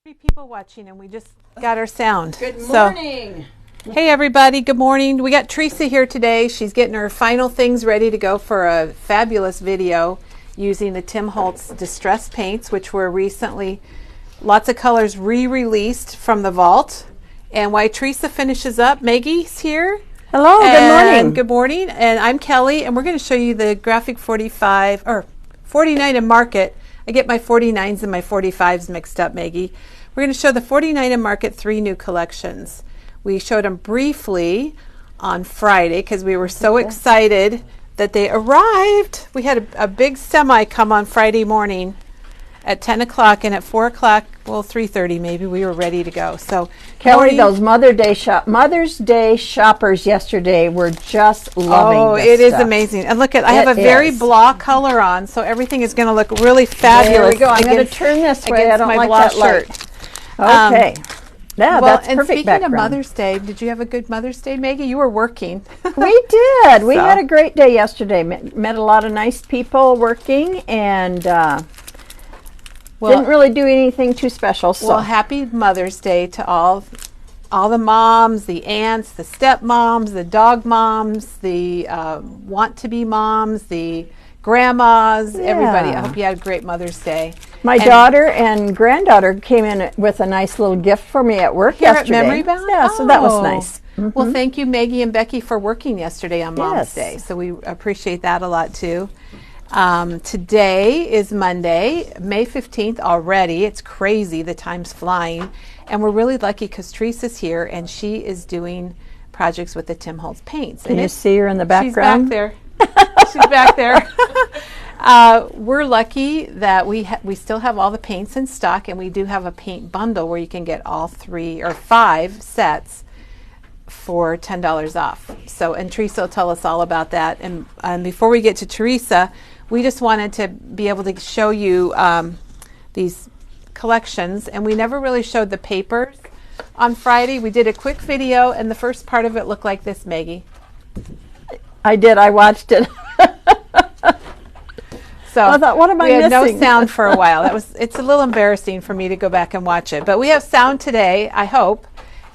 Three people watching, and we just got our sound. Good morning. Hey everybody, good morning. We got Teresa here today. She's getting her final things ready to go for a fabulous video using the Tim Holtz Distress paints, which were recently, lots of colors re-released from the vault. And while Teresa finishes up, Maggie's here. Hello, good morning. Good morning, and I'm Kelly, and we're going to show you the Graphic 45, or 49 and Market. I get my 49s and my 45s mixed up, Maggie. We're going to show the 49 and Market 3 new collections. We showed them briefly on Friday because we were so excited that they arrived. We had a big semi come on Friday morning at 10 o'clock, and at 4 o'clock, well, 3:30 maybe, we were ready to go. So Kelly, those Mother's Day shoppers yesterday were just loving this it is stuff. Amazing. And look, I have a very blah color on, so everything is going to look really fabulous. There we go. I'm going to turn this way. I don't like blah that light. shirt. Okay. Yeah, well, that's and perfect speaking background. of Mother's Day, did you have a good Mother's Day, Maggie? You were working. We did. We had a great day yesterday. Met a lot of nice people working, and didn't really do anything too special. So. Well, happy Mother's Day to all the moms, the aunts, the stepmoms, the dog moms, the want-to-be moms, the grandmas, everybody. I hope you had a great Mother's Day. My daughter and granddaughter came in with a nice little gift for me at work yesterday. At Memory Bound? Yeah, so that was nice. Mm-hmm. Well, thank you, Maggie and Becky, for working yesterday on Mom's Day. So we appreciate that a lot, too. Today is Monday, May 15th already. It's crazy. The time's flying. And we're really lucky because Teresa's here, and she is doing projects with the Tim Holtz paints. Can you see her in the background? She's back there. She's back there. We're lucky that we still have all the paints in stock, and we do have a paint bundle where you can get all 3 or 5 sets for $10 off. So, and Teresa will tell us all about that. And before we get to Teresa, we just wanted to be able to show you these collections, and we never really showed the papers on Friday. We did a quick video, and the first part of it looked like this, Maggie. I did. I watched it. So I thought, what am I missing? We had no sound for a while. It's a little embarrassing for me to go back and watch it, but we have sound today, I hope,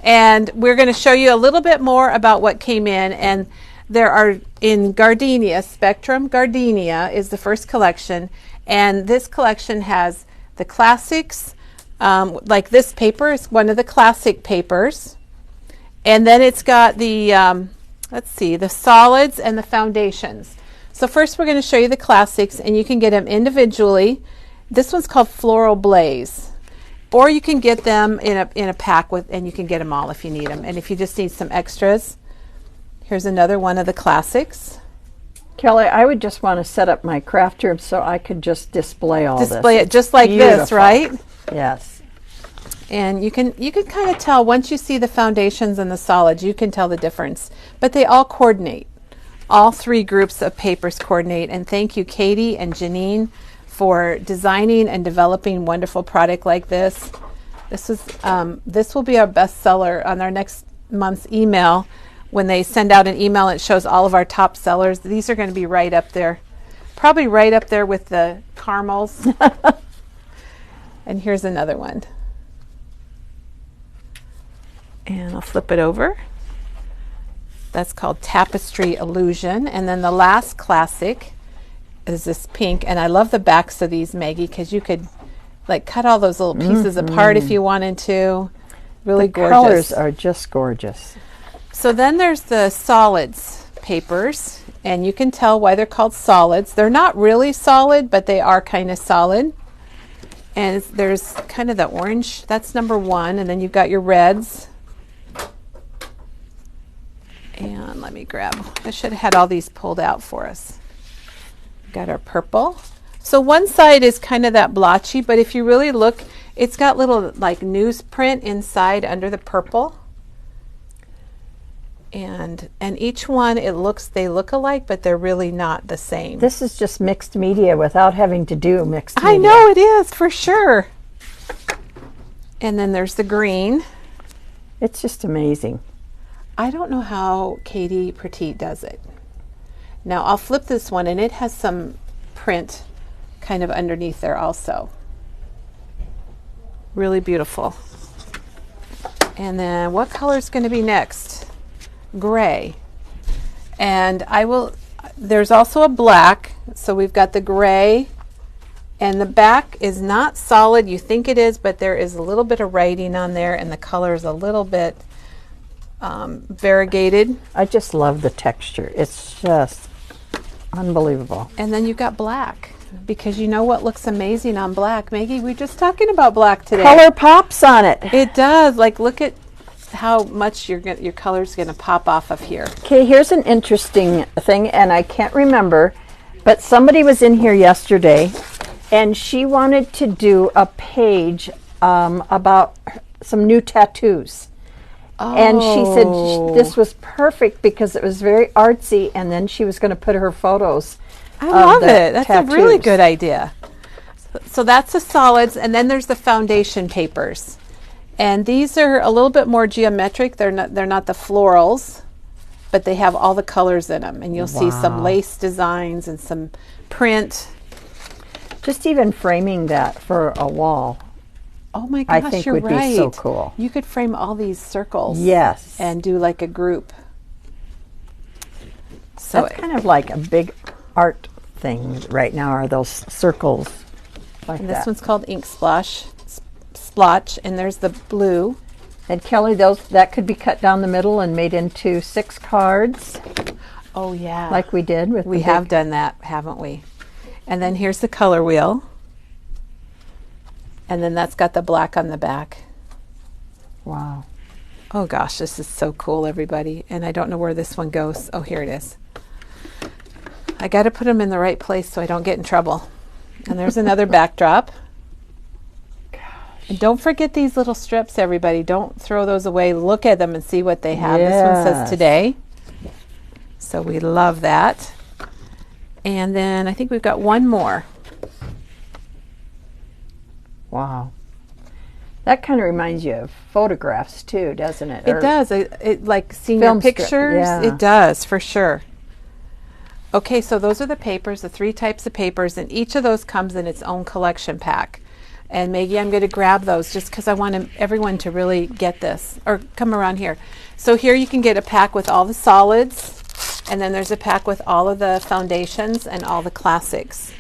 and we're going to show you a little bit more about what came in. And there are in Gardenia Spectrum. Gardenia is the first collection, and this collection has the classics, like this paper is one of the classic papers, and then it's got the the solids and the foundations. So first we're going to show you the classics, and you can get them individually. This one's called Floral Blaze, or you can get them in a pack and you can get them all if you need them. And if you just need some extras, here's another one of the classics. Kelly, I would just want to set up my craft room so I could just display all this. Display it just like this, right? Yes. And you can kind of tell once you see the foundations and the solids, you can tell the difference. But they all coordinate. All 3 groups of papers coordinate. And thank you, Katie and Janine, for designing and developing wonderful product like this. This will be our bestseller on our next month's email. When they send out an email, it shows all of our top sellers. These are going to be right up there, probably right up there with the caramels. And here's another one. And I'll flip it over. That's called Tapestry Illusion. And then the last classic is this pink. And I love the backs of these, Maggie, because you could like cut all those little pieces apart if you wanted to. Really gorgeous. The colors are just gorgeous. So then there's the solids papers, and you can tell why they're called solids. They're not really solid, but they are kind of solid. And there's kind of the orange. That's number 1. And then you've got your reds. And let me grab, I should have had all these pulled out for us. Got our purple. So one side is kind of that blotchy, but if you really look, it's got little like newsprint inside under the purple. And each one, they look alike, but they're really not the same. This is just mixed media without having to do mixed media. I know it is, for sure. And then there's the green. It's just amazing. I don't know how Katie Petit does it. Now I'll flip this one, and it has some print kind of underneath there also. Really beautiful. And then what color is going to be next? Gray. And there's also a black. So we've got the gray. And the back is not solid. You think it is, but there is a little bit of writing on there, and the color is a little bit variegated. I just love the texture. It's just unbelievable. And then you've got black, because you know what looks amazing on black, Maggie? We were just talking about black today. Color pops on it. It does. Like, look at how much your color's going to pop off of here. Okay, here's an interesting thing, and I can't remember, but somebody was in here yesterday, and she wanted to do a page about some new tattoos. Oh. And she said this was perfect because it was very artsy, and then she was going to put her photos. I love it. That's tattoos. A really good idea. So that's the solids, and then there's the foundation papers. And these are a little bit more geometric. They're not the florals, but they have all the colors in them. And you'll see some lace designs and some print. Just even framing that for a wall. Oh my gosh, I think you're would right. be so cool. You could frame all these circles. Yes. And do like a group. So that's kind of like a big art thing right now, are those circles like and that. This one's called Ink Splotch, and there's the blue. And Kelly, that could be cut down the middle and made into 6 cards. Oh yeah. Like we did with We have done that, haven't we? And then here's the color wheel. And then that's got the black on the back. Wow. Oh gosh, this is so cool, everybody. And I don't know where this one goes. Oh, here it is. I got to put them in the right place so I don't get in trouble. And there's another backdrop. Gosh. And don't forget these little strips, everybody. Don't throw those away. Look at them and see what they have. Yes. This one says today. So we love that. And then I think we've got one more. Wow. That kind of reminds you of photographs too, doesn't it? It does. It like seeing your pictures. Yeah. It does, for sure. Okay, so those are the papers, the 3 types of papers, and each of those comes in its own collection pack. And Maggie, I'm going to grab those just because I want everyone to really get this. Or come around here. So here you can get a pack with all the solids. And then there's a pack with all of the foundations and all the classics.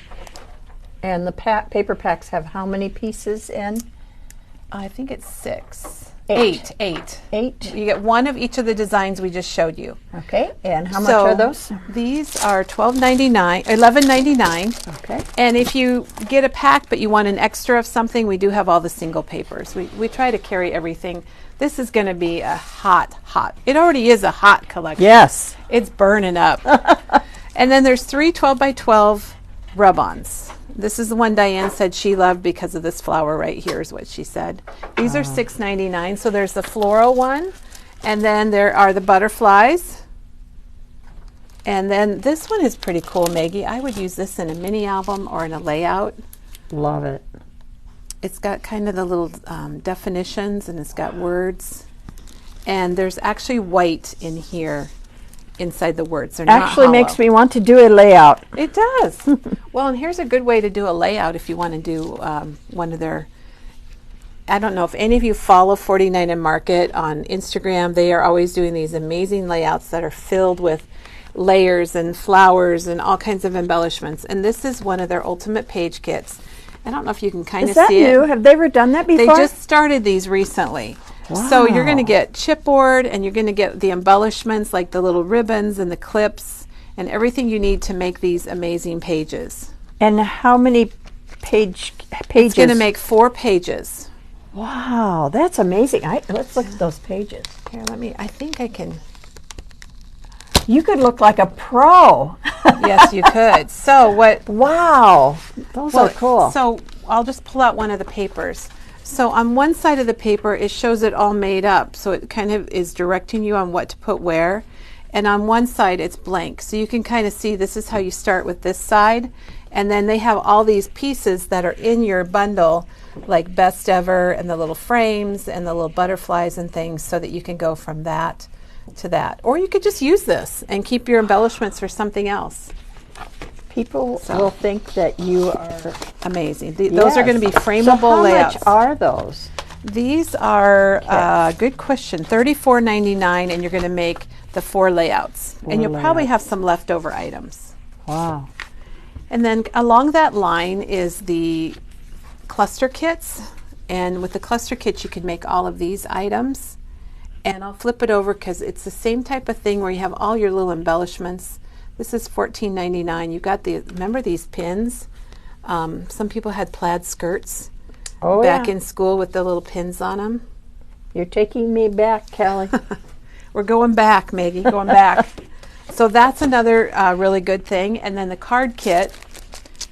And the paper packs have how many pieces in? I think it's 6. 8. 8. You get one of each of the designs we just showed you. Okay. And how much are those? These are $11.99. Okay. And if you get a pack but you want an extra of something, we do have all the single papers. We try to carry everything. This is going to be a hot. It already is a hot collection. Yes. It's burning up. And then there's 3 12x12 rub-ons. This is the one Diane said she loved because of this flower right here is what she said. These are $6.99. So there's the floral one, and then there are the butterflies. And then this one is pretty cool, Maggie. I would use this in a mini album or in a layout. Love it. It's got kind of the little definitions, and it's got words. And there's actually white in here inside the words. They're not actually hollow. Makes me want to do a layout. It does. Well, and here's a good way to do a layout if you want to do one of their, I don't know if any of you follow 49 and Market on Instagram. They are always doing these amazing layouts that are filled with layers and flowers and all kinds of embellishments. And this is one of their ultimate page kits. I don't know if you can kind of see it. Is that new? Have they ever done that before? They just started these recently. Wow. So you're going to get chipboard, and you're going to get the embellishments like the little ribbons and the clips and everything you need to make these amazing pages. And how many pages? It's going to make 4 pages. Wow, that's amazing. Let's look at those pages. Here, I think I can. You could look like a pro. Yes, you could. So what? Wow, those are cool. So I'll just pull out one of the papers. So on one side of the paper, it shows it all made up. So it kind of is directing you on what to put where. And on one side, it's blank. So you can kind of see this is how you start with this side. And then they have all these pieces that are in your bundle, like Best Ever and the little frames and the little butterflies and things, so that you can go from that to that. Or you could just use this and keep your embellishments for something else. People will think that you are amazing. Those are going to be frameable so layouts. How much are those? These are, good question, $34.99, and you're going to make the 4 layouts. And you'll probably have some leftover items. Wow. And then along that line is the cluster kits. And with the cluster kits, you can make all of these items. And I'll flip it over because it's the same type of thing where you have all your little embellishments. This is $14.99. You've got remember these pins? Some people had plaid skirts back in school with the little pins on them. You're taking me back, Kelly. We're going back, Maggie, going back. So that's another really good thing. And then the card kit,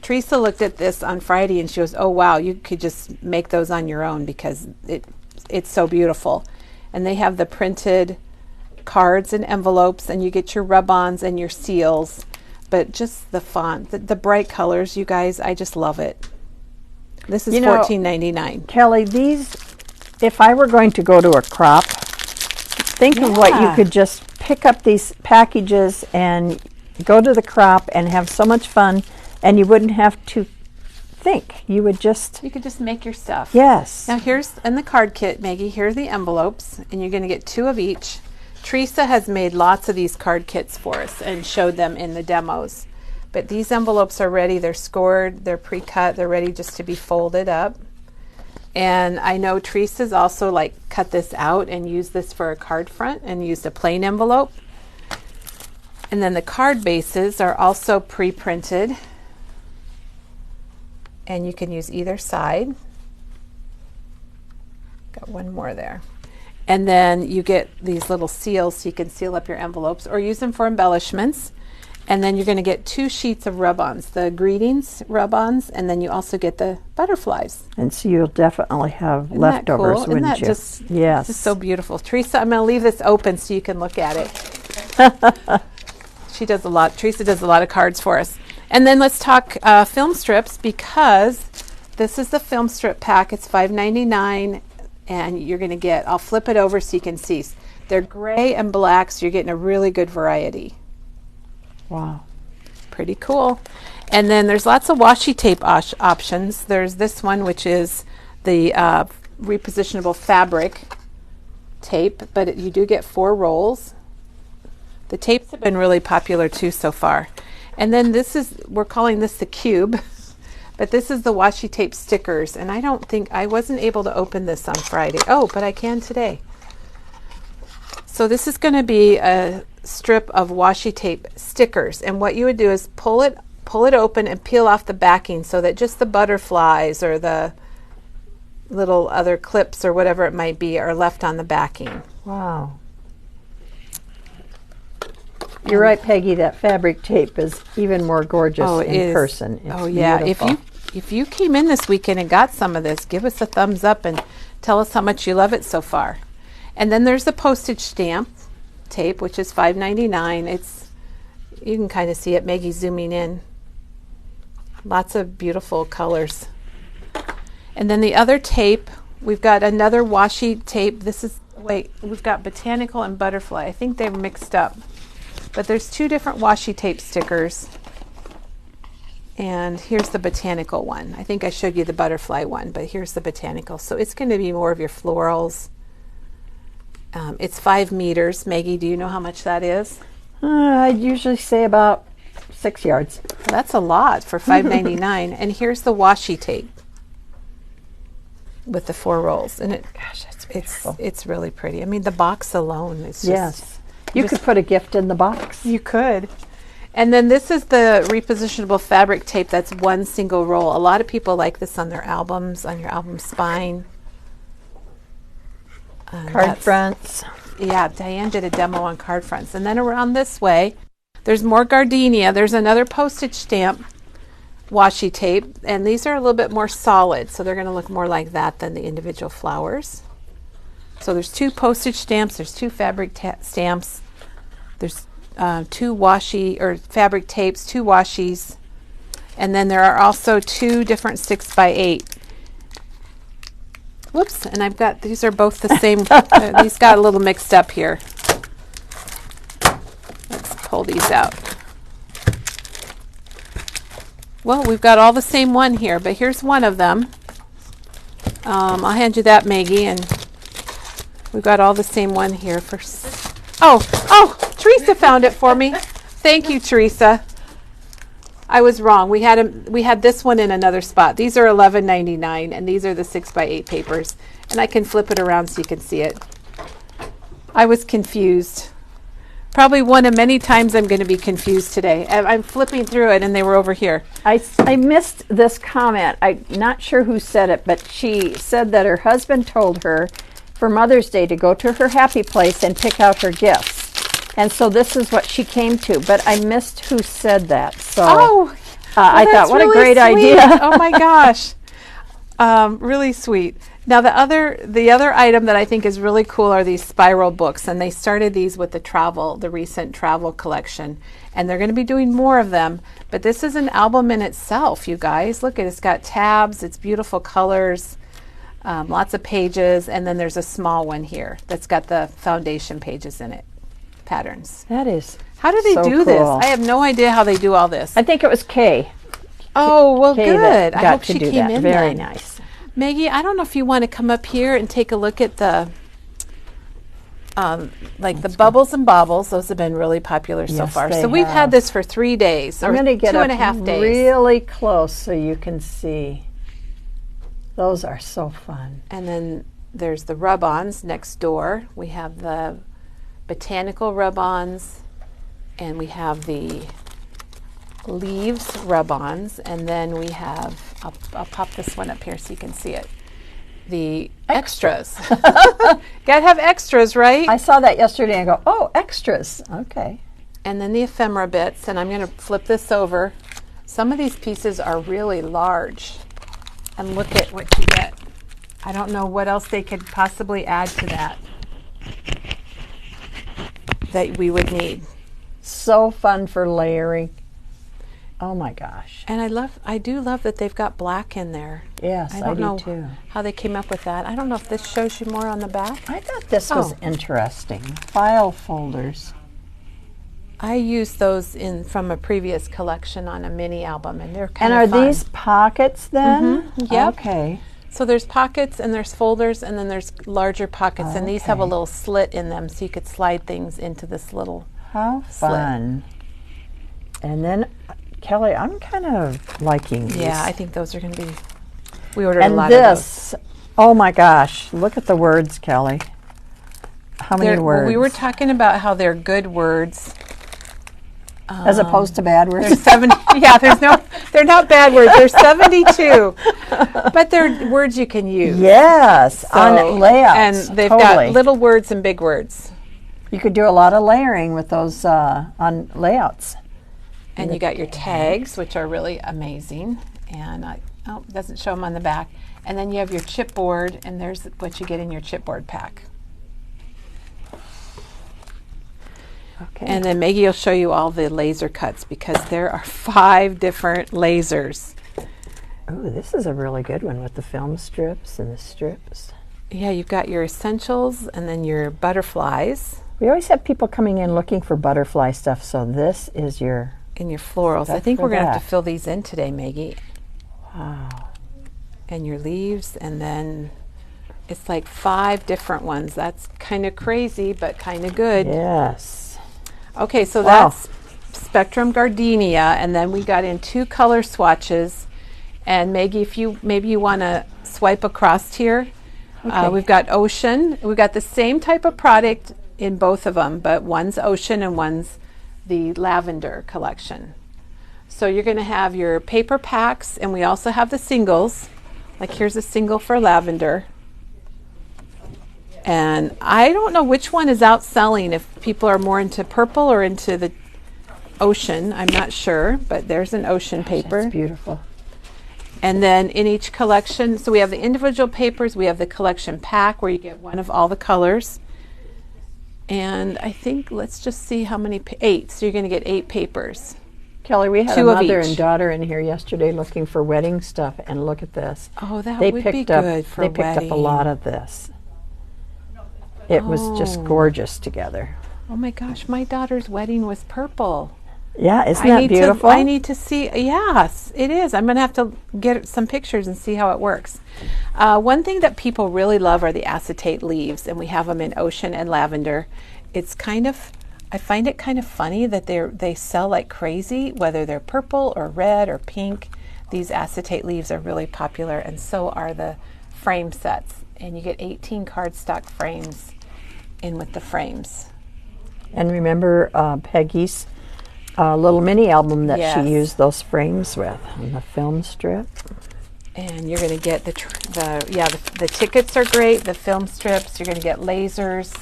Teresa looked at this on Friday and she goes, oh wow, you could just make those on your own because it's so beautiful. And they have the printed cards and envelopes, and you get your rub-ons and your seals, but just the font, the bright colors, you guys, I just love it. This is $14.99. Kelly, these, if I were going to go to a crop, think of what you could just pick up these packages and go to the crop and have so much fun, and you wouldn't have to think. You could just make your stuff. Yes. Now here's, in the card kit, Maggie, here are the envelopes, and you're going to get 2 of each. Teresa has made lots of these card kits for us and showed them in the demos. But these envelopes are ready. They're scored. They're pre-cut. They're ready just to be folded up. And I know Teresa's also cut this out and used this for a card front and used a plain envelope. And then the card bases are also pre-printed. And you can use either side. Got one more there. And then you get these little seals so you can seal up your envelopes or use them for embellishments. And then you're going to get 2 sheets of rub-ons, the greetings rub-ons, and then you also get the butterflies. And so you'll definitely have leftovers, wouldn't you? Yes. Just so beautiful. Teresa, I'm going to leave this open so you can look at it. She does a lot. Teresa does a lot of cards for us. And then let's talk film strips, because this is the film strip pack. It's $5.99. And you're going to get, I'll flip it over so you can see. They're gray and black, so you're getting a really good variety. Wow. Pretty cool. And then there's lots of washi tape options. There's this one, which is the repositionable fabric tape, but you do get 4 rolls. The tapes have been really popular too so far. And then we're calling this the cube. But this is the washi tape stickers, and I wasn't able to open this on Friday. Oh, but I can today. So this is going to be a strip of washi tape stickers, and what you would do is pull it open and peel off the backing so that just the butterflies or the little other clips or whatever it might be are left on the backing. Wow. You're right, Peggy, that fabric tape is even more gorgeous in person. It's beautiful. If you came in this weekend and got some of this, give us a thumbs up and tell us how much you love it so far. And then there's the postage stamp tape, which is $5.99. You can kind of see it. Maggie's zooming in. Lots of beautiful colors. And then the other tape, we've got another washi tape. We've got botanical and butterfly. I think they're mixed up. But there's 2 different washi tape stickers. And here's the botanical one. I think I showed you the butterfly one, but here's the botanical. So it's going to be more of your florals. It's 5 meters. Maggie, do you know how much that is? I'd usually say about 6 yards. That's a lot for $5.99. And here's the washi tape with the 4 rolls. And it's really pretty. I mean, the box alone is just... You could put a gift in the box. You could. And then this is the repositionable fabric tape that's 1 single roll. A lot of people like this on their albums, on your album spine. Card fronts. Yeah, Diane did a demo on card fronts. And then around this way, there's more gardenia. There's another postage stamp washi tape. And these are a little bit more solid, so they're going to look more like that than the individual flowers. So there's 2 postage stamps, there's 2 fabric stamps, there's 2 washi or fabric tapes, 2 washis, and then there are also 2 different 6x8. Whoops, and these are both the same. These got a little mixed up here. Let's pull these out. Well, we've got all the same one here, but here's one of them. I'll hand you that, Maggie, and we've got all the same one here for. Oh, Teresa found it for me. Thank you, Teresa. I was wrong. We had this one in another spot. These are $11.99, and these are the 6x8 papers. And I can flip it around so you can see it. I was confused. Probably one of many times I'm going to be confused today. I'm flipping through it, and they were over here. I missed this comment. I'm not sure who said it, but she said that her husband told her for Mother's Day to go to her happy place and pick out her gifts. And so this is what she came to, but I missed who said that. So I thought, what really a great sweet. idea. Oh my gosh. Really sweet. Now the other item that I think is really cool are these spiral books, and they started these with the recent travel collection, and they're going to be doing more of them. But this is an album in itself, you guys. Look, it's got tabs, it's beautiful colors, lots of pages, and then there's a small one here that's got the foundation pages in it. Patterns. That is How do they so do this? cool. I have no idea how they do all this. I think it was Kay. Oh, well, Kay good. that I got hope to she do came that. in Very then. nice. Maggie, I don't know if you want to come up here and take a look at the the bubbles and baubles. Those have been really popular so Yes, far. they So we've have. had this for 3 days, I'm or going to get 2.5 days. really close so you can see. Those are so fun. And then there's the rub-ons next door. We have the botanical rub-ons, and we have the leaves rub-ons, and then we have, I'll pop this one up here so you can see it, the extras. Gotta have extras, right? I saw that yesterday and go, oh, extras. Okay. And then the ephemera bits, and I'm going to flip this over. Some of these pieces are really large, and look at what you get. I don't know what else they could possibly add to that we would need. So fun for layering. Oh my gosh. And I do love that they've got black in there. Yes, I don't know too. how they came up with that. I don't know if this shows you more on the back. I thought this was interesting. File folders. I used those from a previous collection on a mini album, and they're kind And of are fun. these pockets then? Yep. Okay. So there's pockets and there's folders, and then there's larger pockets, and these have a Okay. little slit in them, so you could slide things into this little How slit. fun. And then, Kelly, I'm kind of liking these. Yeah, I think those are going to be. We ordered a And lot of those. this, oh my gosh, look at the words, Kelly. How many Well, words? we were talking about how they're good words. As opposed to bad words? There's 70. Yeah, they're not bad words. There's 72, but they're words you can use. Yes, So- on layouts. and they've totally. got little words and big words. You could do a lot of layering with those on layouts. And you got your tags, which are really amazing. And it doesn't show them on the back. And then you have your chipboard, and there's what you get in your chipboard pack. Okay. And then Maggie will show you all the laser cuts, because there are 5 different lasers. Oh, this is a really good one with the film strips and the strips. Yeah, you've got your essentials and then your butterflies We always have people coming in looking for butterfly stuff, so this is your... and your florals. I Stuff think for we're going to have that. to fill these in today, Maggie. Wow. And your leaves, and then it's like 5 different ones. That's kind of crazy, but kind of good. Yes. Okay, so Wow. that's Spectrum Gardenia, and then we got in 2 color swatches. And Maggie, if you want to swipe across here, Okay. we've got Ocean. We've got the same type of product in both of them, but one's Ocean and one's the Lavender collection. So you're going to have your paper packs, and we also have the singles. Like here's a single for Lavender. And I don't know which one is outselling, if people are more into purple or into the Ocean. I'm not sure, but there's an Ocean paper. That's beautiful. And then in each collection, so we have the individual papers, we have the collection pack where you get one of all the colors. And I think, let's just see how many, 8. So you're going to get 8 papers. Kelly, we had 2 a of mother each. and daughter in here yesterday looking for wedding stuff, and look at this. Oh, that They would be picked up. good for They picked up a wedding. lot of this. It was just Oh. gorgeous together. Oh my gosh, my daughter's wedding was purple. Yeah, isn't that beautiful? I need to see. Yes, it is. I'm going to have to get some pictures and see how it works. One thing that people really love are the acetate leaves, and we have them in ocean and lavender. It's kind of, I find it kind of funny that they sell like crazy, whether they're purple or red or pink. These acetate leaves are really popular, and so are the frame sets. And you get 18 cardstock frames in with the frames. And remember Peggy's little mini album that Yes. she used those frames with on the film strip. And you're going to get the tickets are great, the film strips. You're going to get lasers,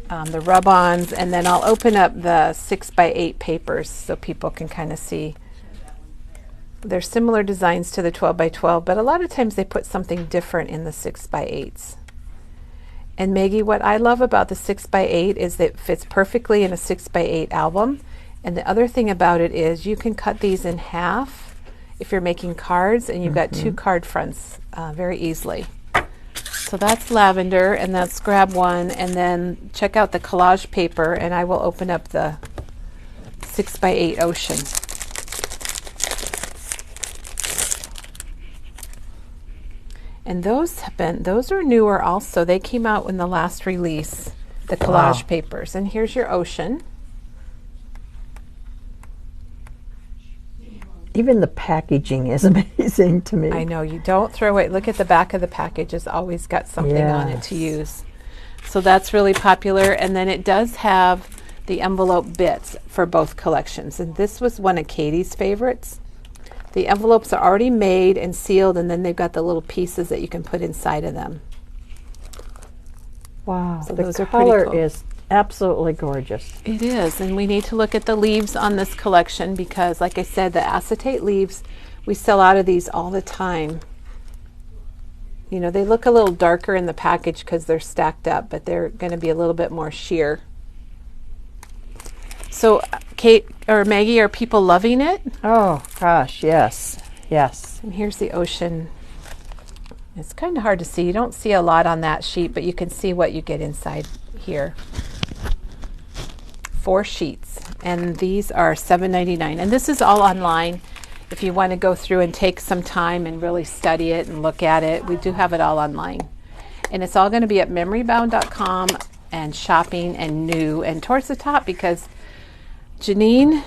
the rub-ons, and then I'll open up the 6x8 papers so people can kind of see. They're similar designs to the 12x12, but a lot of times they put something different in the 6x8s. And Maggie, what I love about the 6x8 is that it fits perfectly in a 6x8 album. And the other thing about it is you can cut these in half if you're making cards, and you've got two card fronts very easily. So that's lavender, and let's grab one, and then check out the collage paper, and I will open up the 6x8 ocean. And those are newer also. They came out in the last release, the collage papers. And here's your ocean. Even the packaging is amazing to me. I know, you don't throw away. Look at the back of the package. It's always got something on it to use. So that's really popular. And then it does have the envelope bits for both collections. And this was one of Katie's favorites. The envelopes are already made and sealed, and then they've got the little pieces that you can put inside of them. Wow, So the those are color pretty cool. is absolutely gorgeous. It is, and we need to look at the leaves on this collection because, like I said, the acetate leaves, we sell out of these all the time. You know, they look a little darker in the package because they're stacked up, but they're going to be a little bit more sheer. So, Kate or Maggie, are people loving it? Oh, gosh, yes, yes. And here's the ocean. It's kind of hard to see. You don't see a lot on that sheet, but you can see what you get inside here. 4 sheets, and these are $7.99. And this is all online. If you want to go through and take some time and really study it and look at it, we do have it all online. And it's all going to be at memorybound.com and shopping and new and towards the top, because Janine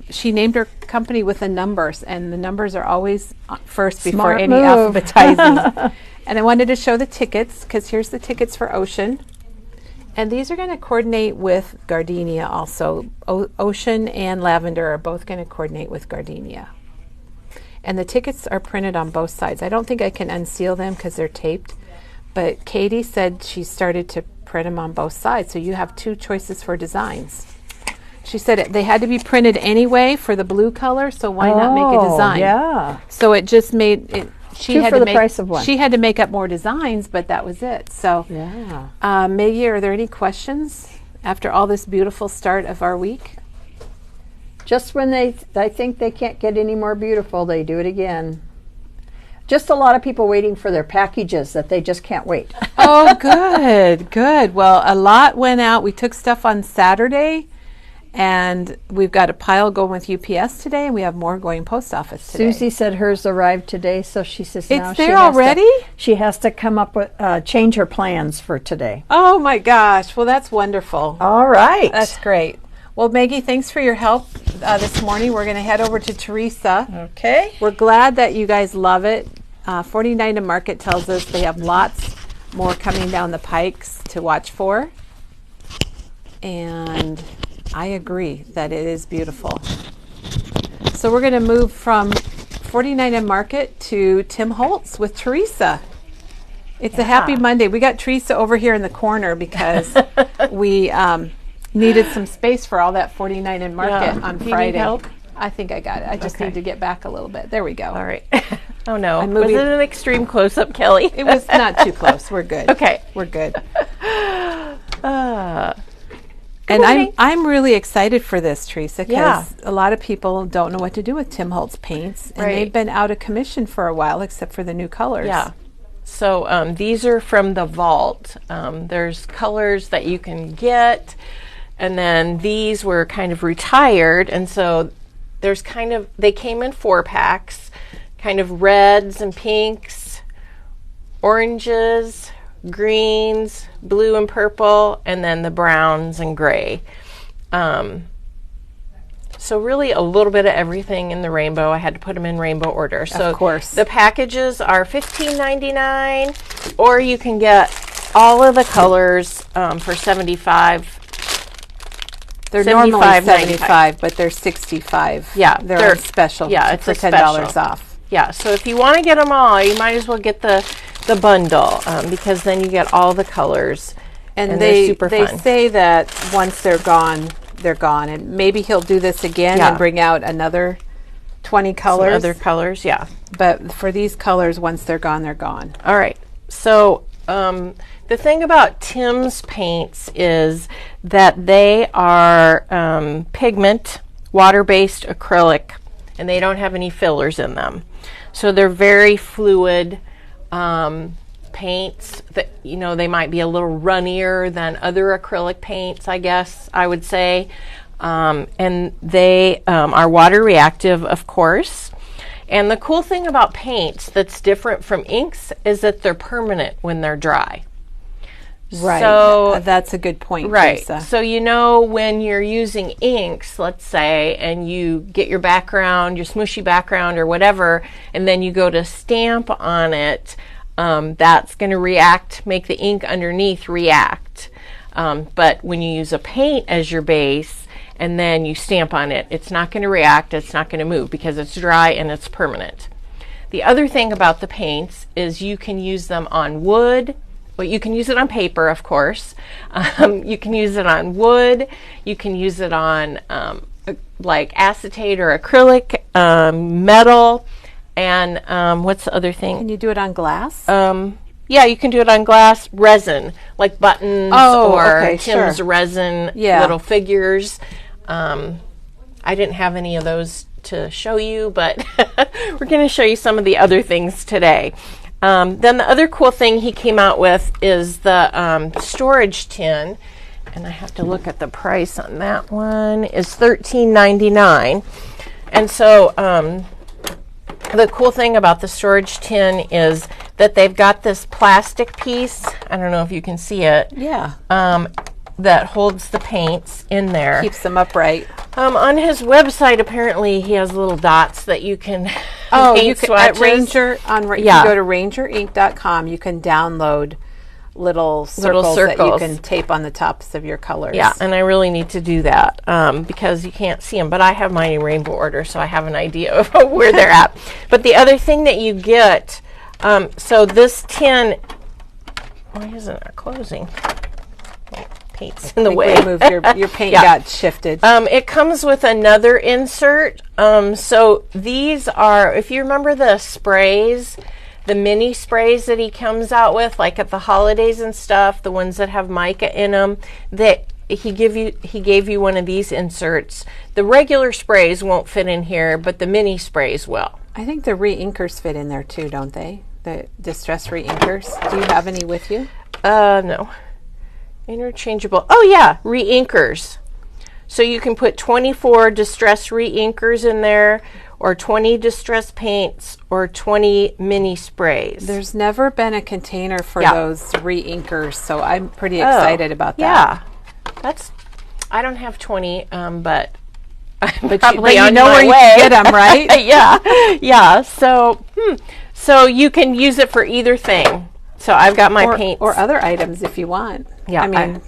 she named her company with the numbers, and the numbers are always first before Smart any move. alphabetizing. And I wanted to show the tickets because here's the tickets for Ocean. And these are going to coordinate with Gardenia also. Ocean and Lavender are both going to coordinate with Gardenia. And the tickets are printed on both sides. I don't think I can unseal them because they're taped, but Katie said she started to print them on both sides. So you have 2 choices for designs. She said they had to be printed anyway for the blue color, so why not make a design? Yeah. So it just made it. She 2 had for to the price of 1. She had to make up more designs, but that was it. So, Yeah. Maggie, are there any questions after all this beautiful start of our week? Just when I think they can't get any more beautiful, they do it again. Just a lot of people waiting for their packages that they just can't wait. Oh, good, good. Well, a lot went out. We took stuff on Saturday, and we've got a pile going with UPS today, and we have more going post office today. Susie said hers arrived today, so she says now It's there already? She has to come up with change her plans for today. Oh my gosh! Well, that's wonderful. All right. That's great. Well, Maggie, thanks for your help this morning. We're going to head over to Teresa. Okay. We're glad that you guys love it. 49 to Market tells us they have lots more coming down the pikes to watch for. And I agree that it is beautiful. So we're going to move from 49 and Market to Tim Holtz with Teresa. It's a happy Monday. We got Teresa over here in the corner because we needed some space for all that 49 and Market on Do you Friday. need help? I think I got it. I just need to get back a little bit. There we go. All right. Oh no. I'm Was moving- it an extreme close-up, Kelly? It was not too close. We're good. Okay. We're good. Good morning. I'm really excited for this, Teresa, because Yeah. a lot of people don't know what to do with Tim Holtz paints, and Right. they've been out of commission for a while, except for the new colors. Yeah. So these are from the vault. There's colors that you can get, And then these were kind of retired, and so there's they came in 4-packs, kind of reds and pinks, oranges, greens, blue and purple, and then the browns and gray. So really a little bit of everything in the rainbow. I had to put them in rainbow order. So of course. The packages are $15.99, or you can get all of the colors for $75. They're normally $75, but they're $65. Yeah, they're on special. Yeah, it's for a $10 special. off. Yeah, so if you want to get them all, you might as well get the bundle, because then you get all the colors, and they're super fun. They say that once they're gone, they're gone, and maybe he'll do this again and bring out another 20 colors. Some other colors, yeah. But for these colors, once they're gone, they're gone. All right. So the thing about Tim's paints is that they are pigment, water-based acrylic, and they don't have any fillers in them. So they're very fluid paints that, they might be a little runnier than other acrylic paints, I guess I would say. And they are water reactive, of course. And the cool thing about paints that's different from inks is that they're permanent when they're dry. Right. So that's a good point, right. Teresa. So when you're using inks, let's say, and you get your background, your smooshy background or whatever, and then you go to stamp on it, that's going to make the ink underneath react. But when you use a paint as your base and then you stamp on it, it's not going to react, it's not going to move because it's dry and it's permanent. The other thing about the paints is you can use them on wood. Well, you can use it on paper, of course. You can use it on wood. You can use it on like acetate or acrylic, metal, and what's the other thing? Can you do it on glass? Yeah, you can do it on glass, resin, like buttons or Tim's sure. resin little figures. I didn't have any of those to show you, but we're going to show you some of the other things today. Then the other cool thing he came out with is the storage tin, and I have to look at the price on that one, is $13.99. And so the cool thing about the storage tin is that they've got this plastic piece, I don't know if you can see it, that holds the paints in there. Keeps them upright. On his website, apparently, he has little dots that you can you can at Ranger if you go to rangerinc.com, you can download little circles that you can tape on the tops of your colors. Yeah, and I really need to do that because you can't see them, but I have mine in rainbow order, so I have an idea of where they're at. But the other thing that you get, so this tin, why isn't it closing? Paint's in the way. Your paint got shifted. It comes with another insert. So these are, if you remember the sprays, the mini sprays that he comes out with, like at the holidays and stuff, the ones that have mica in them, that he gave you one of these inserts. The regular sprays won't fit in here, but the mini sprays will. I think the re-inkers fit in there too, don't they? The Distress re-inkers. Do you have any with you? No. Interchangeable. Oh yeah, re-inkers. So you can put 24 Distress re-inkers in there, or 20 Distress paints, or 20 mini sprays. There's never been a container for those re-inkers, so I'm pretty excited about that. Yeah, I don't have 20, but but probably you know where you can get them, right? yeah. So you can use it for either thing. So I've got my paints. Or other items if you want. Yeah. I mean,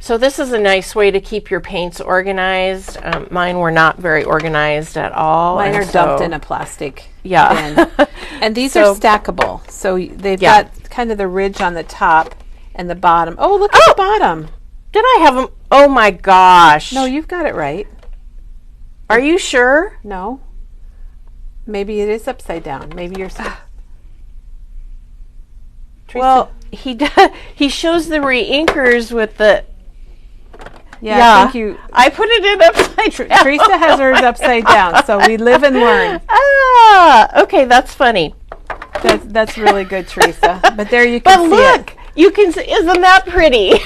so this is a nice way to keep your paints organized. Mine were not very organized at all. Mine are dumped in a plastic bin. And these are stackable. So they've got kind of the ridge on the top and the bottom. Oh, look at the bottom. Did I have them? Oh my gosh. No, you've got it right. Are you sure? No. Maybe it is upside down. Maybe you're... Well, he shows the re-inkers with the... I think I put it in upside down. Teresa has hers upside down, so we live and learn. Okay, that's funny. That's really good, Teresa. But there you can see it. You can see, isn't that pretty?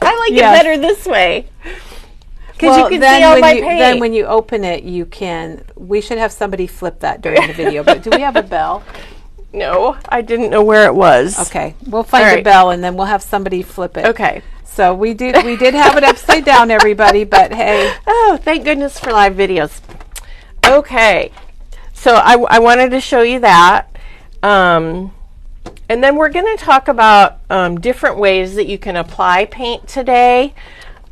I like Yes. it better this way. Because Well, you can see all my paint. then when you open it, you can. We should have somebody flip that during the video. But do we have a bell? No, I didn't know where it was. Okay, we'll find All a right. bell and then we'll have somebody flip it. Okay. So we did have it upside down, everybody. But hey, Oh, thank goodness for live videos. Okay. So I wanted to show you that. And then we're going to talk about different ways that you can apply paint today.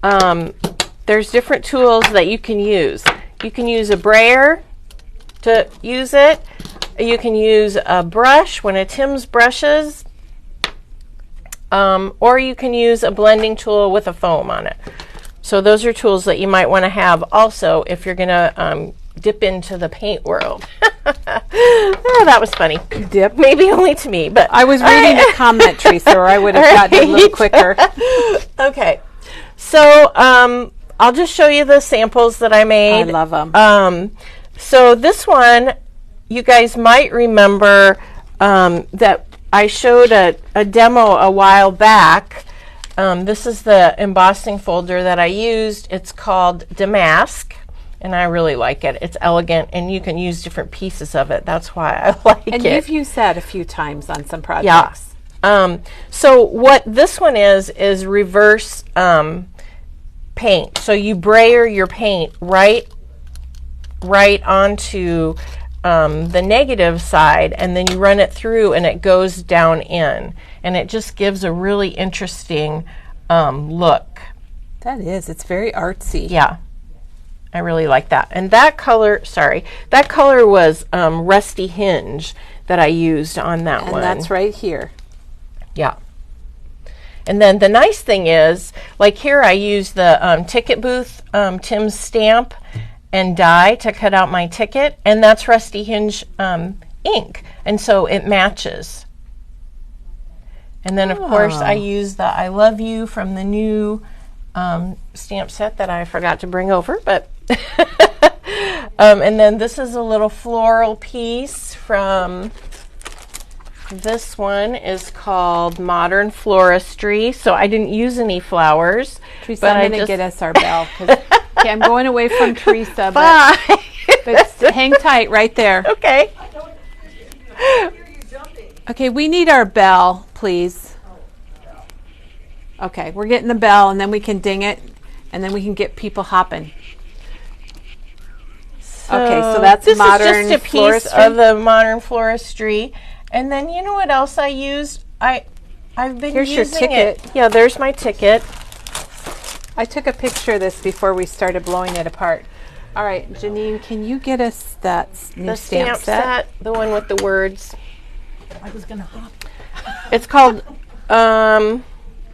There's different tools that you can use. You can use a brayer to use it. You can use a brush, one of Tim's brushes. Or you can use a blending tool with a foam on it. So those are tools that you might want to have also if you're going to dip into the paint world. Oh, that was funny. dip. Maybe only to me, but I was reading the comment, Teresa, or I would have gotten it a little quicker. Okay. So I'll just show you the samples that I made. I love them. So this one, you guys might remember that I showed a demo a while back. This is the embossing folder that I used. It's called Damask, and I really like it. It's elegant, and you can use different pieces of it. That's why I like it. And you've used that a few times on some projects. Yeah. So what this one is reverse paint. So you brayer your paint right onto the negative side, and then you run it through and it goes down in, and it just gives a really interesting look. That is. It's very artsy. Yeah, I really like that. And that color was Rusty Hinge that I used on that And one. that's right here. Yeah. And then the nice thing is, like here I used the ticket booth Tim's stamp and die to cut out my ticket, and that's Rusty Hinge ink, and so it matches. And then of course I used the I Love You from the new stamp set that I forgot to bring over, but and then this is a little floral piece from, this one is called Modern Floristry, so I didn't use any flowers. Teresa, but I'm going to get us our bell. Okay, I'm going away from Teresa, Bye. but hang tight right there. Okay. Okay, we need our bell, please. Okay, we're getting the bell, and then we can ding it, and then we can get people hopping. Okay, so that's this Modern is just a piece Floristry. of the Modern Floristry. And then you know what else I used? I've been Here's your using ticket. it. Yeah, there's my ticket. I took a picture of this before we started blowing it apart. All right, Janine, can you get us that new The stamp set? the one with the words. I was going to hop. It's called